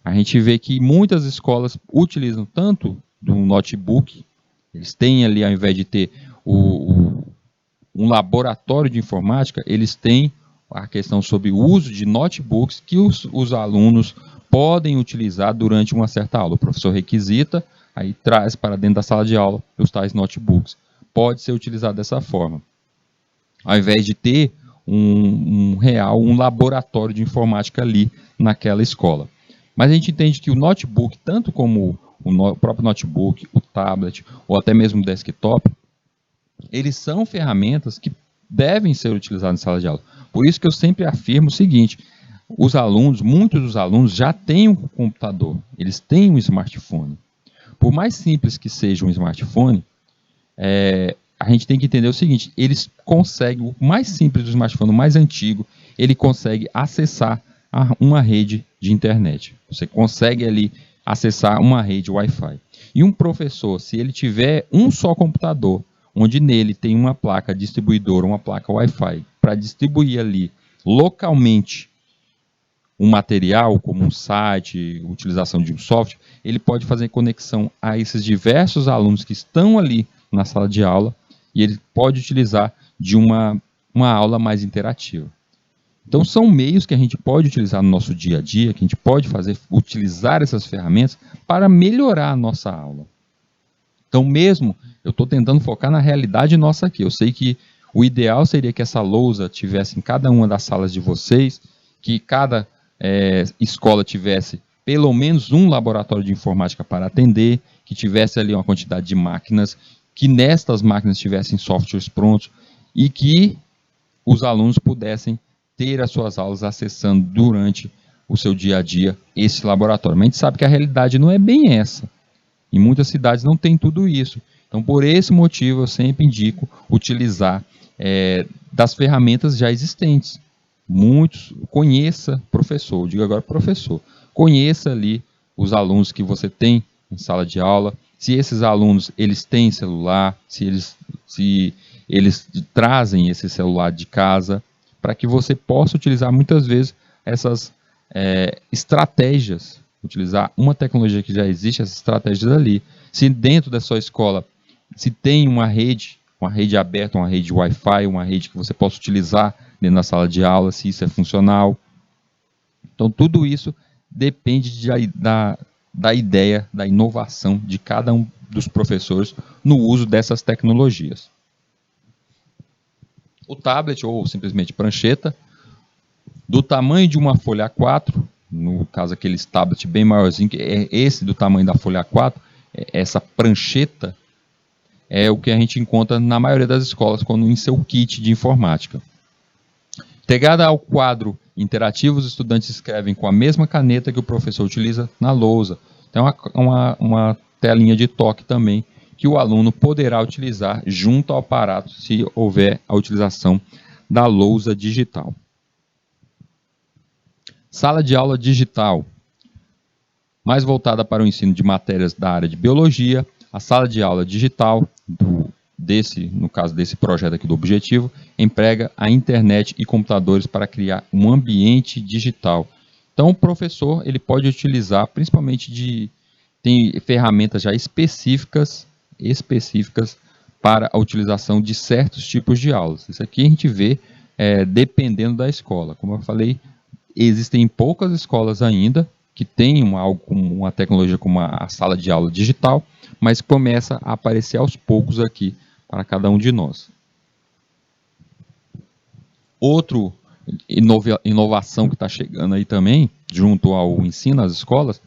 a gente vê que muitas escolas utilizam tanto do notebook, eles têm ali, ao invés de ter um laboratório de informática, eles têm a questão sobre o uso de notebooks que os alunos podem utilizar durante uma certa aula. O professor requisita, aí traz para dentro da sala de aula os tais notebooks. Pode ser utilizado dessa forma. Ao invés de ter um laboratório de informática ali naquela escola. Mas a gente entende que o notebook, tanto como o próprio notebook, o tablet ou até mesmo o desktop, eles são ferramentas que devem ser utilizadas em sala de aula. Por isso que eu sempre afirmo o seguinte: os alunos, muitos dos alunos já têm um computador, eles têm um smartphone. Por mais simples que seja um smartphone, a gente tem que entender o seguinte: eles conseguem, o mais simples do smartphone, o mais antigo, ele consegue acessar uma rede de internet. Você consegue ali acessar uma rede Wi-Fi. E um professor, se ele tiver um só computador, onde nele tem uma placa distribuidora, uma placa Wi-Fi, para distribuir ali localmente um material, como um site, utilização de um software, ele pode fazer conexão a esses diversos alunos que estão ali na sala de aula e ele pode utilizar de uma aula mais interativa. Então, são meios que a gente pode utilizar no nosso dia a dia, que a gente pode utilizar essas ferramentas para melhorar a nossa aula. Então, mesmo, eu estou tentando focar na realidade nossa aqui. Eu sei que o ideal seria que essa lousa tivesse em cada uma das salas de vocês, que cada escola tivesse pelo menos um laboratório de informática para atender, que tivesse ali uma quantidade de máquinas, que nestas máquinas tivessem softwares prontos e que os alunos pudessem ter as suas aulas acessando durante o seu dia a dia esse laboratório. Mas a gente sabe que a realidade não é bem essa. Em muitas cidades não tem tudo isso. Então, por esse motivo, eu sempre indico utilizar das ferramentas já existentes. Conheça professor, digo agora professor, conheça ali os alunos que você tem em sala de aula, se esses alunos eles têm celular, se eles trazem esse celular de casa, para que você possa utilizar muitas vezes essas estratégias, utilizar uma tecnologia que já existe, essas estratégias ali. Se dentro da sua escola se tem uma rede aberta, uma rede Wi-Fi, uma rede que você possa utilizar dentro da sala de aula, se isso é funcional. Então, tudo isso depende da ideia, da inovação de cada um dos professores no uso dessas tecnologias. O tablet, ou simplesmente prancheta, do tamanho de uma folha A4, no caso aqueles tablet bem maiorzinho, que é esse do tamanho da folha A4, essa prancheta é o que a gente encontra na maioria das escolas quando em seu kit de informática. Integrada ao quadro interativo, os estudantes escrevem com a mesma caneta que o professor utiliza na lousa. Tem uma telinha de toque também que o aluno poderá utilizar junto ao aparato se houver a utilização da lousa digital. Sala de aula digital, mais voltada para o ensino de matérias da área de biologia. A sala de aula digital, no caso desse projeto aqui do Objetivo, emprega a internet e computadores para criar um ambiente digital. Então, o professor ele pode utilizar, principalmente tem ferramentas já específicas para a utilização de certos tipos de aulas. Isso aqui a gente vê dependendo da escola. Como eu falei, existem poucas escolas ainda que têm uma tecnologia como a sala de aula digital, mas começa a aparecer aos poucos aqui para cada um de nós. Outra inovação que está chegando aí também, junto ao ensino às escolas,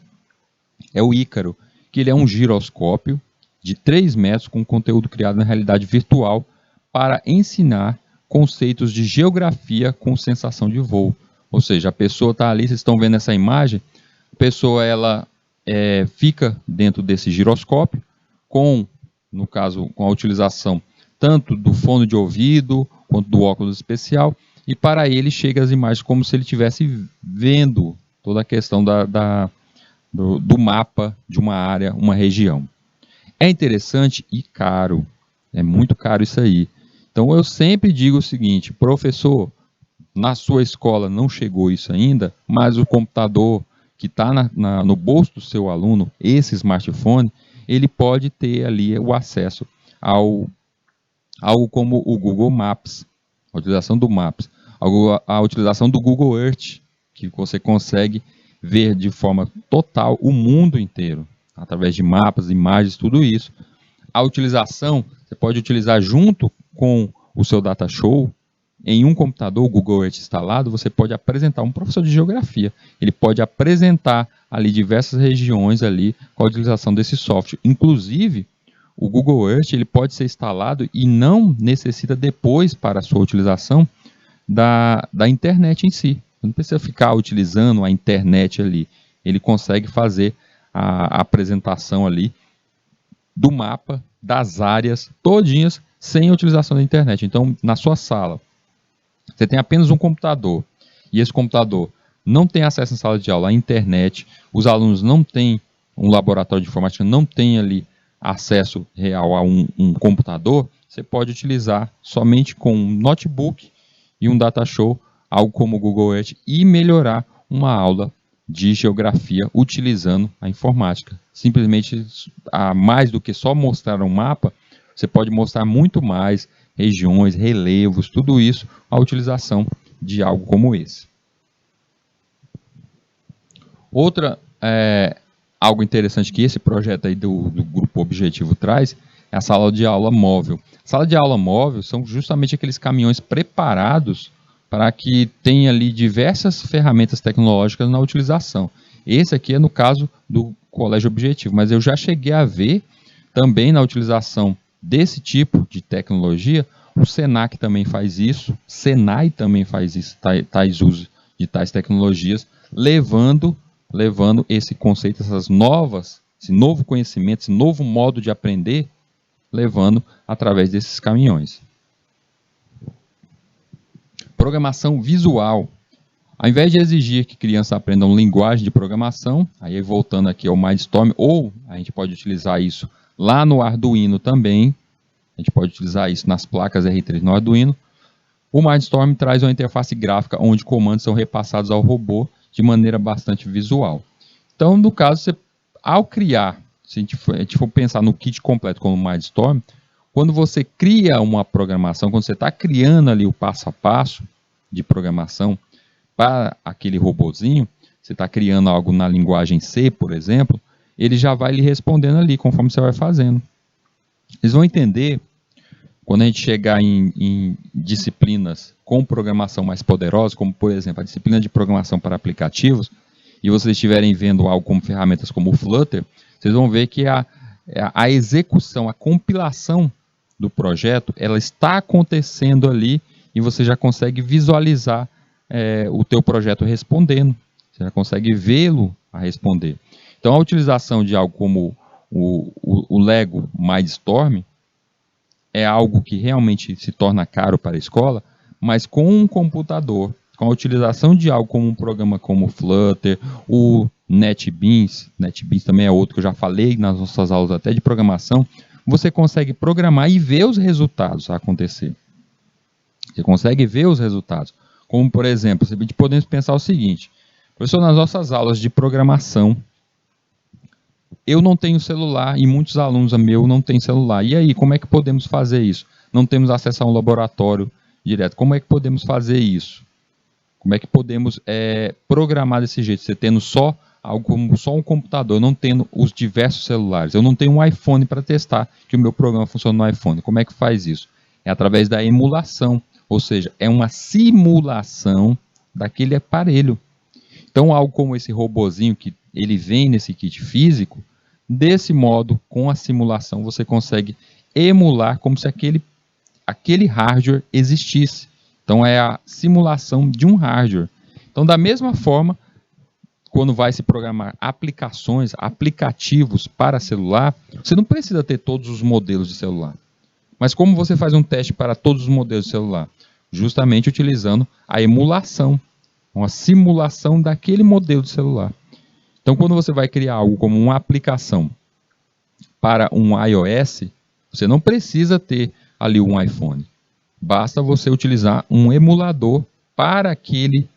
é o Ícaro, que ele é um giroscópio de 3 metros com conteúdo criado na realidade virtual para ensinar conceitos de geografia com sensação de voo. Ou seja, a pessoa está ali, vocês estão vendo essa imagem, a pessoa ela fica dentro desse giroscópio, no caso, com a utilização tanto do fone de ouvido quanto do óculos especial, e para ele chega as imagens como se ele estivesse vendo toda a questão do mapa de uma área, uma região. É interessante e caro. É muito caro isso aí. Então eu sempre digo o seguinte, professor, na sua escola não chegou isso ainda, mas o computador que está no bolso do seu aluno, esse smartphone, ele pode ter ali o acesso ao algo como o Google Maps, a utilização do Maps, a utilização do Google Earth, que você consegue ver de forma total o mundo inteiro, através de mapas, imagens, tudo isso. A utilização, você pode utilizar junto com o seu data show, em um computador, o Google Earth instalado, você pode apresentar um professor de geografia. Ele pode apresentar ali diversas regiões ali com a utilização desse software. Inclusive, o Google Earth ele pode ser instalado e não necessita depois para a sua utilização da internet em si. Você não precisa ficar utilizando a internet ali. Ele consegue fazer a apresentação ali do mapa, das áreas todinhas, sem a utilização da internet. Então, na sua sala, você tem apenas um computador, e esse computador não tem acesso em sala de aula à internet, os alunos não têm um laboratório de informática, não tem ali acesso real a um computador, você pode utilizar somente com um notebook e um data show, algo como o Google Earth, e melhorar uma aula de geografia utilizando a informática. Simplesmente, mais do que só mostrar um mapa, você pode mostrar muito mais regiões, relevos, tudo isso, a utilização de algo como esse. Algo interessante que esse projeto aí do Grupo Objetivo traz é a sala de aula móvel. Sala de aula móvel são justamente aqueles caminhões preparados para que tenha ali diversas ferramentas tecnológicas na utilização. Esse aqui é no caso do Colégio Objetivo, mas eu já cheguei a ver também na utilização desse tipo de tecnologia, o Senac também faz isso, Senai também faz isso, tais usos de tais tecnologias, levando esse conceito, esse novo conhecimento, esse novo modo de aprender, levando através desses caminhões. Programação visual. Ao invés de exigir que crianças aprendam linguagem de programação, aí voltando aqui ao Mindstorm, ou a gente pode utilizar isso lá no Arduino também, a gente pode utilizar isso nas placas R3 no Arduino, o Mindstorm traz uma interface gráfica onde comandos são repassados ao robô de maneira bastante visual. Então, no caso, ao criar, se a gente for pensar no kit completo como o Mindstorm, quando você cria uma programação, quando você está criando ali o passo a passo de programação para aquele robozinho, você está criando algo na linguagem C, por exemplo, ele já vai lhe respondendo ali, conforme você vai fazendo. Eles vão entender, quando a gente chegar em disciplinas com programação mais poderosa, como, por exemplo, a disciplina de programação para aplicativos, e vocês estiverem vendo algo como ferramentas como o Flutter, vocês vão ver que a execução, a compilação do projeto, ela está acontecendo ali e você já consegue visualizar o teu projeto respondendo. Você já consegue vê-lo a responder. Então, a utilização de algo como o Lego Mindstorm é algo que realmente se torna caro para a escola, mas com um computador, com a utilização de algo como um programa como o Flutter, o NetBeans também é outro que eu já falei nas nossas aulas até de programação, você consegue programar e ver os resultados acontecer. Você consegue ver os resultados. Como, por exemplo, podemos pensar o seguinte, professor, nas nossas aulas de programação, eu não tenho celular e muitos alunos meus não têm celular. E aí, como é que podemos fazer isso? Não temos acesso a um laboratório direto. Como é que podemos fazer isso? Como é que podemos programar desse jeito? Você tendo só um computador, não tendo os diversos celulares. Eu não tenho um iPhone para testar que o meu programa funciona no iPhone. Como é que faz isso? É através da emulação. Ou seja, é uma simulação daquele aparelho. Então, algo como esse robozinho que ele vem nesse kit físico, desse modo, com a simulação, você consegue emular como se aquele hardware existisse. Então, é a simulação de um hardware. Então, da mesma forma, quando vai se programar aplicativos para celular, você não precisa ter todos os modelos de celular. Mas como você faz um teste para todos os modelos de celular? Justamente utilizando a emulação, uma simulação daquele modelo de celular. Então, quando você vai criar algo como uma aplicação para um iOS, você não precisa ter ali um iPhone. Basta você utilizar um emulador para aquele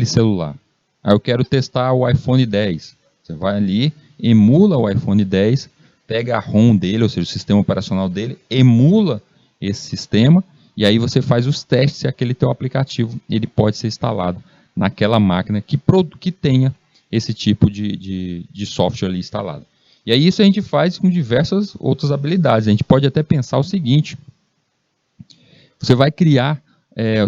celular. Aí eu quero testar o iPhone 10. Você vai ali, emula o iPhone 10, pega a ROM dele, ou seja, o sistema operacional dele, emula esse sistema, e aí você faz os testes se aquele teu aplicativo ele pode ser instalado naquela máquina que tenha esse tipo de software ali instalado. E aí isso a gente faz com diversas outras habilidades. A gente pode até pensar o seguinte: você vai criar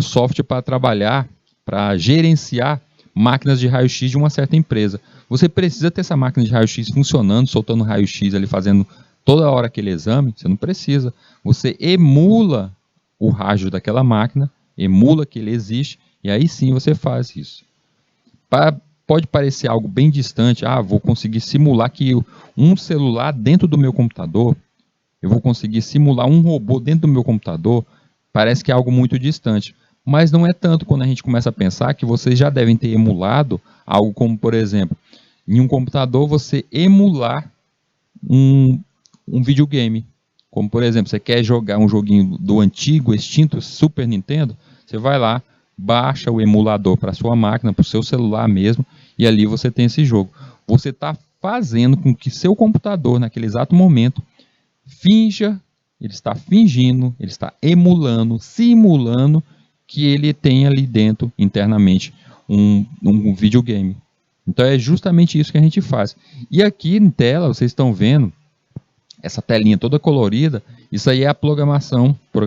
software para trabalhar, para gerenciar máquinas de raio-x de uma certa empresa. Você precisa ter essa máquina de raio-x funcionando, soltando raio-x ali, fazendo toda hora aquele exame? Você não precisa. Você emula o rádio daquela máquina, emula que ele existe, e aí sim você faz isso. Pode parecer algo bem distante. Vou conseguir simular que um celular dentro do meu computador, eu vou conseguir simular um robô dentro do meu computador. Parece que é algo muito distante, mas não é tanto quando a gente começa a pensar que vocês já devem ter emulado algo como, por exemplo, em um computador você emular um videogame. Como, por exemplo, você quer jogar um joguinho do antigo, extinto Super Nintendo, você vai lá, baixa o emulador para a sua máquina, para o seu celular mesmo, e ali você tem esse jogo. Você está fazendo com que seu computador, naquele exato momento, ele está fingindo, ele está emulando, simulando que ele tem ali dentro, internamente, um videogame. Então é justamente isso que a gente faz. E aqui em tela, vocês estão vendo essa telinha toda colorida, isso aí é a programação por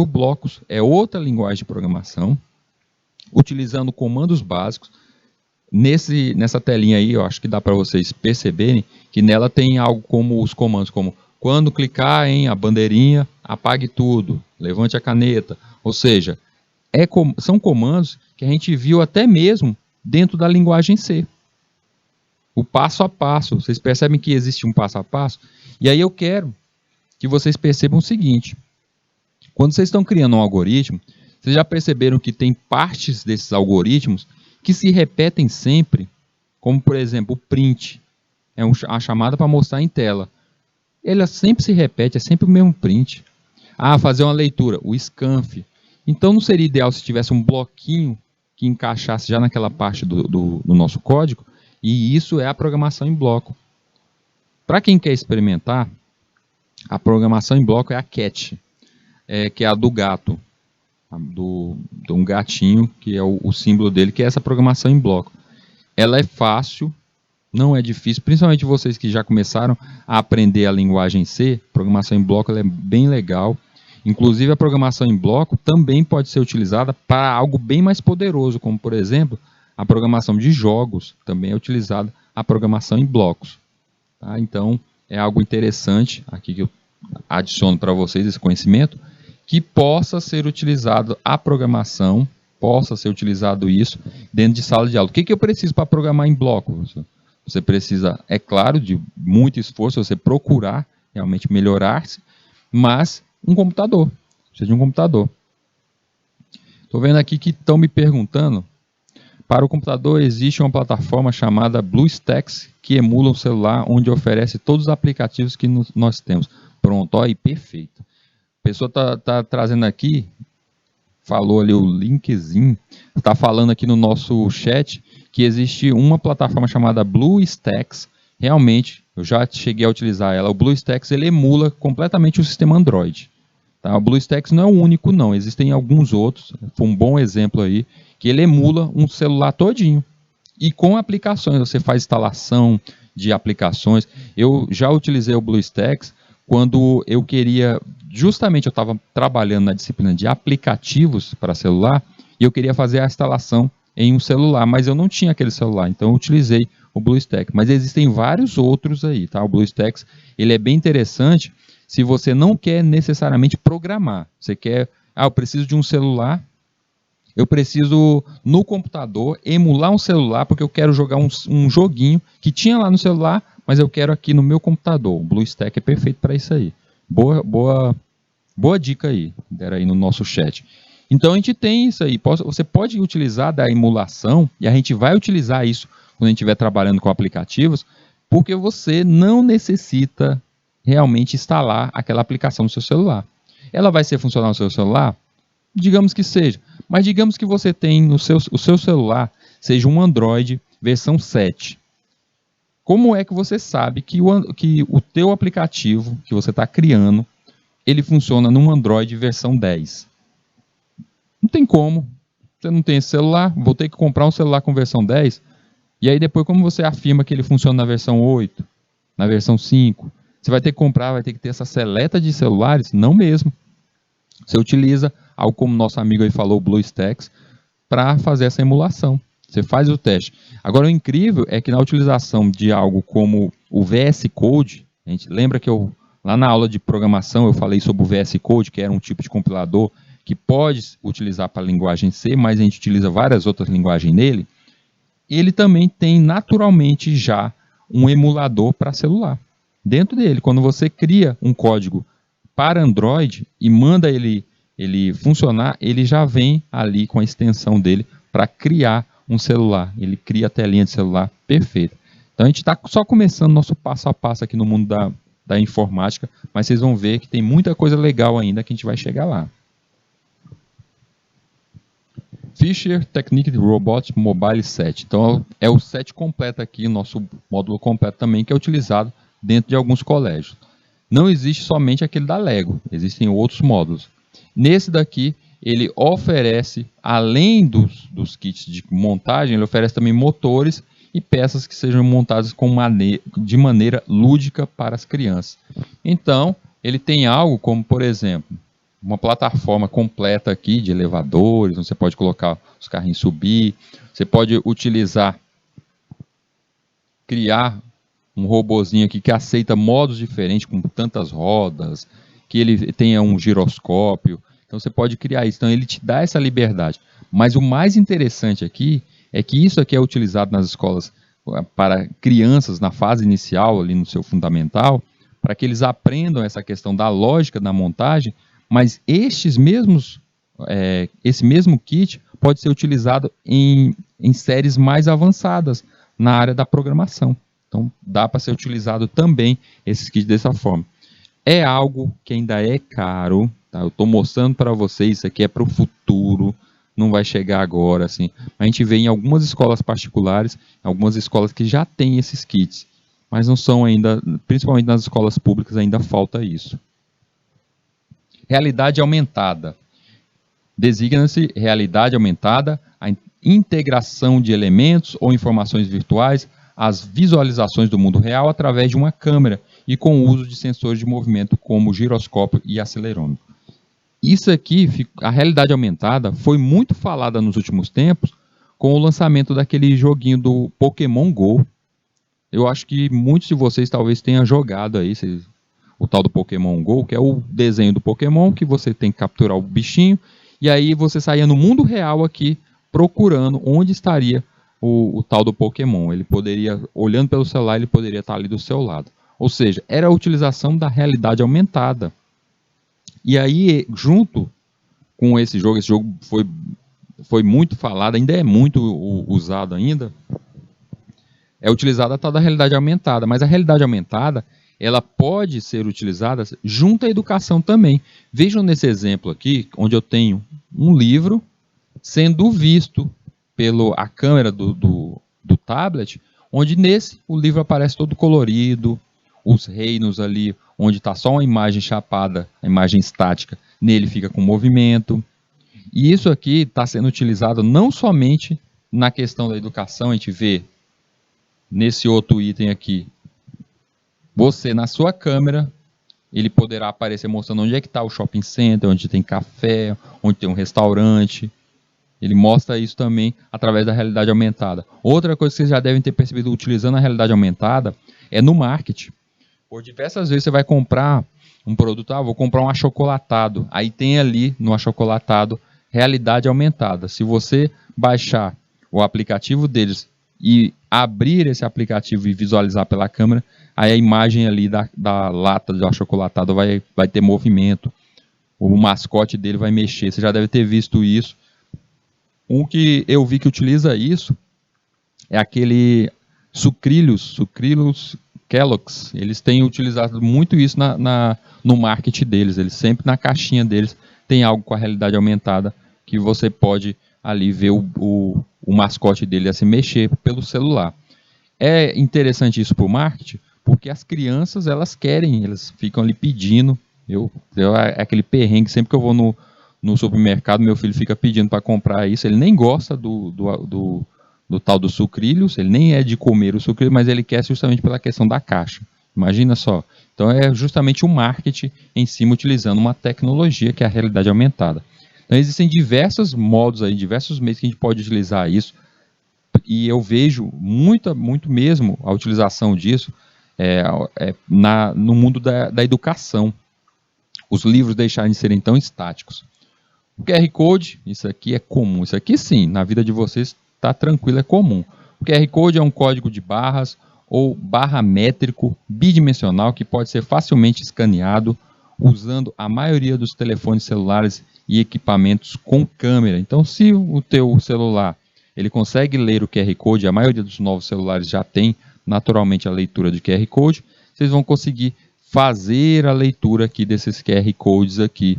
blocos. É outra linguagem de programação, utilizando comandos básicos. Nessa telinha aí, eu acho que dá para vocês perceberem que nela tem algo como os comandos, como quando clicar em a bandeirinha, apague tudo, levante a caneta. Ou seja, são comandos que a gente viu até mesmo dentro da linguagem C. O passo a passo, vocês percebem que existe um passo a passo? E aí eu quero que vocês percebam o seguinte: quando vocês estão criando um algoritmo, vocês já perceberam que tem partes desses algoritmos que se repetem sempre, como por exemplo o print, é uma chamada para mostrar em tela. Ela sempre se repete, é sempre o mesmo print. Fazer uma leitura, o scanf. Então não seria ideal se tivesse um bloquinho que encaixasse já naquela parte do nosso código? E isso é a programação em bloco. Para quem quer experimentar, a programação em bloco é a CAT, que é a do gato, de um gatinho, que é o símbolo dele, que é essa programação em bloco. Ela é fácil, não é difícil, principalmente vocês que já começaram a aprender a linguagem C, programação em bloco ela é bem legal. Inclusive a programação em bloco também pode ser utilizada para algo bem mais poderoso, como por exemplo, a programação de jogos também é utilizada a programação em blocos. Tá? Então é algo interessante aqui que eu adiciono para vocês esse conhecimento, que possa ser utilizado a programação, possa ser utilizado isso dentro de sala de aula. O que eu preciso para programar em bloco? Você precisa, é claro, de muito esforço, você procurar realmente melhorar-se, mas um computador, precisa de um computador. Estou vendo aqui que estão me perguntando, para o computador existe uma plataforma chamada BlueStacks, que emula um celular onde oferece todos os aplicativos que nós temos. Pronto, aí, perfeito. A pessoa está trazendo aqui, falou ali o linkzinho, está falando aqui no nosso chat que existe uma plataforma chamada BlueStacks. Realmente, eu já cheguei a utilizar ela. O BlueStacks ele emula completamente o sistema Android. Tá? O BlueStacks não é o único, não. Existem alguns outros. Foi um bom exemplo aí, que ele emula um celular todinho. E com aplicações, você faz instalação de aplicações. Eu já utilizei o BlueStacks quando eu queria, justamente eu estava trabalhando na disciplina de aplicativos para celular, e eu queria fazer a instalação em um celular, mas eu não tinha aquele celular, então eu utilizei o BlueStacks. Mas existem vários outros aí, tá? O BlueStacks, ele é bem interessante se você não quer necessariamente programar. Você quer, eu preciso de um celular, eu preciso, no computador, emular um celular, porque eu quero jogar um joguinho que tinha lá no celular, mas eu quero aqui no meu computador. O BlueStack é perfeito para isso aí. Boa dica aí, deram aí no nosso chat. Então a gente tem isso aí. Você pode utilizar da emulação, e a gente vai utilizar isso quando a gente estiver trabalhando com aplicativos, porque você não necessita realmente instalar aquela aplicação no seu celular. Ela vai ser funcional no seu celular? Digamos que seja, mas digamos que você tem no o seu celular seja um Android versão 7. Como é que você sabe que o teu aplicativo que você está criando, ele funciona num Android versão 10? Não tem como. Você não tem esse celular, vou ter que comprar um celular com versão 10, e aí depois como você afirma que ele funciona na versão 8, na versão 5? Você vai ter que comprar, vai ter que ter essa seleta de celulares? Não mesmo. Você utiliza algo como nosso amigo aí falou, o BlueStacks, para fazer essa emulação. Você faz o teste. Agora, o incrível é que na utilização de algo como o VS Code, a gente lembra que lá na aula de programação eu falei sobre o VS Code, que era um tipo de compilador que pode utilizar para a linguagem C, mas a gente utiliza várias outras linguagens nele. Ele também tem naturalmente já um emulador para celular. Dentro dele, quando você cria um código para Android e manda ele funcionar, ele já vem ali com a extensão dele para criar um celular. Ele cria a telinha de celular perfeita. Então a gente está só começando nosso passo a passo aqui no mundo da informática, mas vocês vão ver que tem muita coisa legal ainda que a gente vai chegar lá. Fisher Technique Robot Mobile 7. Então é o set completo aqui, nosso módulo completo também, que é utilizado dentro de alguns colégios. Não existe somente aquele da Lego, existem outros módulos. Nesse daqui, ele oferece, além dos kits de montagem, ele oferece também motores e peças que sejam montadas de maneira lúdica para as crianças. Então, ele tem algo como, por exemplo, uma plataforma completa aqui de elevadores, onde você pode colocar os carrinhos subir, você pode criar um robozinho aqui que aceita modos diferentes, com tantas rodas, que ele tenha um giroscópio. Então você pode criar isso. Então ele te dá essa liberdade. Mas o mais interessante aqui é que isso aqui é utilizado nas escolas para crianças na fase inicial, ali no seu fundamental, para que eles aprendam essa questão da lógica da montagem, mas esse mesmo kit pode ser utilizado em séries mais avançadas na área da programação. Então, dá para ser utilizado também esses kits dessa forma. É algo que ainda é caro, tá? Eu estou mostrando para vocês, isso aqui é para o futuro, não vai chegar agora, assim. A gente vê em algumas escolas particulares, algumas escolas que já têm esses kits, mas não são ainda, principalmente nas escolas públicas, ainda falta isso. Realidade aumentada. Designa-se realidade aumentada a integração de elementos ou informações virtuais às visualizações do mundo real através de uma câmera e com o uso de sensores de movimento como giroscópio e acelerômetro. Isso aqui, a realidade aumentada, foi muito falada nos últimos tempos com o lançamento daquele joguinho do Pokémon GO. Eu acho que muitos de vocês talvez tenham jogado aí o tal do Pokémon GO, que é o desenho do Pokémon, que você tem que capturar o bichinho, e aí você saía no mundo real aqui, procurando onde estaria o tal do Pokémon. Ele poderia, olhando pelo celular, ele poderia estar ali do seu lado. Ou seja, era a utilização da realidade aumentada. E aí, junto com esse jogo foi muito falado, ainda é muito usado ainda, é utilizada a tal da realidade aumentada. Mas a realidade aumentada, ela pode ser utilizada junto à educação também. Vejam nesse exemplo aqui, onde eu tenho um livro sendo visto pela câmera do tablet, onde nesse o livro aparece todo colorido, os reinos ali, onde está só uma imagem chapada, a imagem estática, nele fica com movimento. E isso aqui está sendo utilizado não somente na questão da educação, a gente vê nesse outro item aqui, você na sua câmera, ele poderá aparecer mostrando onde é que está o shopping center, onde tem café, onde tem um restaurante. Ele mostra isso também através da realidade aumentada. Outra coisa que vocês já devem ter percebido utilizando a realidade aumentada é no marketing. Por diversas vezes você vai comprar um produto, vou comprar um achocolatado. Aí tem ali no achocolatado realidade aumentada. Se você baixar o aplicativo deles e abrir esse aplicativo e visualizar pela câmera, aí a imagem ali da lata do achocolatado vai ter movimento. O mascote dele vai mexer. Você já deve ter visto isso. Um que eu vi que utiliza isso é aquele Sucrilhos, Kellogg's, eles têm utilizado muito isso no marketing deles. Eles sempre na caixinha deles tem algo com a realidade aumentada que você pode ali ver o mascote dele a se mexer pelo celular. É interessante isso para o marketing, porque as crianças, elas querem, elas ficam ali pedindo. É aquele perrengue, sempre que eu vou no supermercado, meu filho fica pedindo para comprar isso. Ele nem gosta do tal dos sucrilhos, ele nem é de comer o sucrilho, mas ele quer justamente pela questão da caixa. Imagina só. Então é justamente o marketing em cima utilizando uma tecnologia que é a realidade aumentada. Então existem diversos modos aí, diversos meios que a gente pode utilizar isso, e eu vejo muito mesmo a utilização disso no mundo da educação. Os livros deixarem de serem tão estáticos. O QR Code, isso aqui é comum. Isso aqui sim, na vida de vocês está tranquilo, é comum. O QR Code é um código de barras ou barra métrico bidimensional que pode ser facilmente escaneado usando a maioria dos telefones celulares e equipamentos com câmera. Então, se o teu celular ele consegue ler o QR Code, a maioria dos novos celulares já tem naturalmente a leitura de QR Code, vocês vão conseguir fazer a leitura aqui desses QR Codes aqui.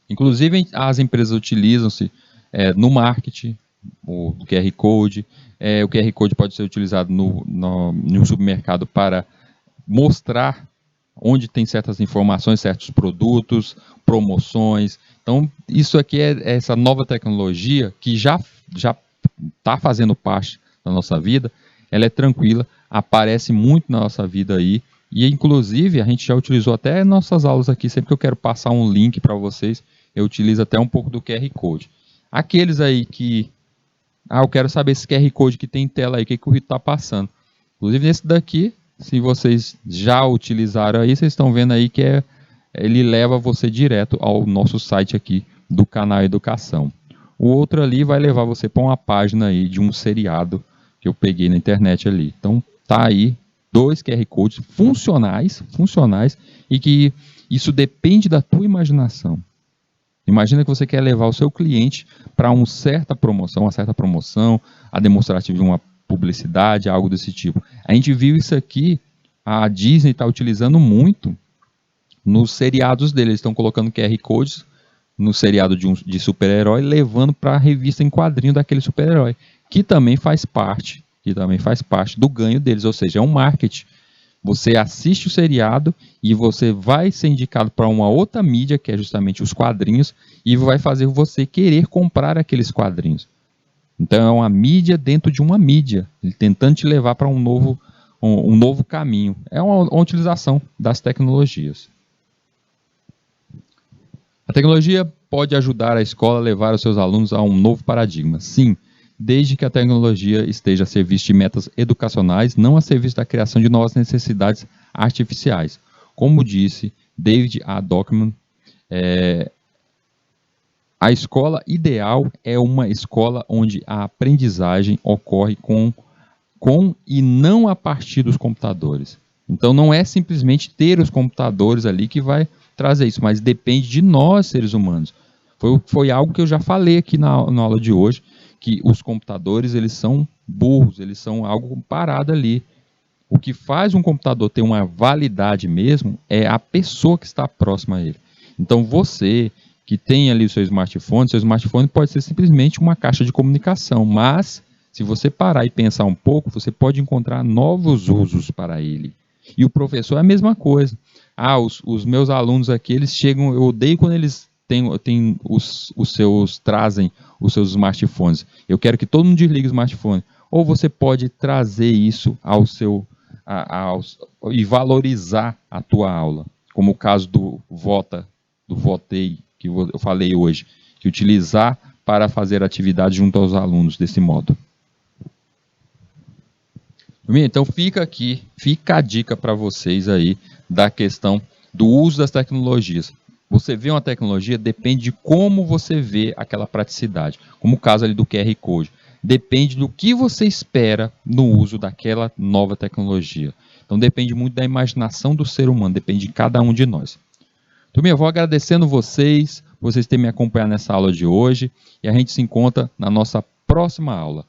Inclusive, as empresas utilizam-se no marketing, o QR Code. O QR Code pode ser utilizado no supermercado para mostrar onde tem certas informações, certos produtos, promoções. Então, isso aqui é essa nova tecnologia que já está fazendo parte da nossa vida. Ela é tranquila, aparece muito na nossa vida aí. E, inclusive, a gente já utilizou até nossas aulas aqui. Sempre que eu quero passar um link para vocês, eu utilizo até um pouco do QR Code. Aqueles aí que... eu quero saber esse QR Code que tem em tela aí, o que o Rito está passando. Inclusive, nesse daqui, se vocês já utilizaram aí, vocês estão vendo aí que ele leva você direto ao nosso site aqui do canal Educação. O outro ali vai levar você para uma página aí de um seriado que eu peguei na internet ali. Então, tá aí 2 QR Codes funcionais, e que isso depende da tua imaginação. Imagina que você quer levar o seu cliente para uma certa promoção, a demonstrativa de uma publicidade, algo desse tipo. A gente viu isso aqui, a Disney está utilizando muito nos seriados deles. Eles estão colocando QR Codes no seriado de super-herói, levando para a revista em quadrinho daquele super-herói, que também faz parte do ganho deles, ou seja, é um marketing. Você assiste o seriado e você vai ser indicado para uma outra mídia, que é justamente os quadrinhos, e vai fazer você querer comprar aqueles quadrinhos. Então é uma mídia dentro de uma mídia, tentando te levar para um novo caminho. É uma utilização das tecnologias. A tecnologia pode ajudar a escola a levar os seus alunos a um novo paradigma. Sim, desde que a tecnologia esteja a serviço de metas educacionais, não a serviço da criação de novas necessidades artificiais. Como disse David A. Dockman, a escola ideal é uma escola onde a aprendizagem ocorre com e não a partir dos computadores. Então não é simplesmente ter os computadores ali que vai trazer isso, mas depende de nós, seres humanos. Foi algo que eu já falei aqui na aula de hoje, que os computadores eles são burros, eles são algo parado ali. O que faz um computador ter uma validade mesmo é a pessoa que está próxima a ele. Então você que tem ali o seu smartphone pode ser simplesmente uma caixa de comunicação, mas se você parar e pensar um pouco, você pode encontrar novos usos para ele. E o professor é a mesma coisa. Os meus alunos aqui, eles chegam, eu odeio quando eles trazem os seus smartphones. Eu quero que todo mundo desligue o smartphone. Ou você pode trazer isso e valorizar a tua aula, como o caso do Votei, que eu falei hoje, que utilizar para fazer atividade junto aos alunos desse modo. Então fica a dica para vocês aí da questão do uso das tecnologias. Você vê uma tecnologia, depende de como você vê aquela praticidade. Como o caso ali do QR Code. Depende do que você espera no uso daquela nova tecnologia. Então depende muito da imaginação do ser humano, depende de cada um de nós. Turminha, eu vou agradecendo vocês terem me acompanhado nessa aula de hoje, e a gente se encontra na nossa próxima aula.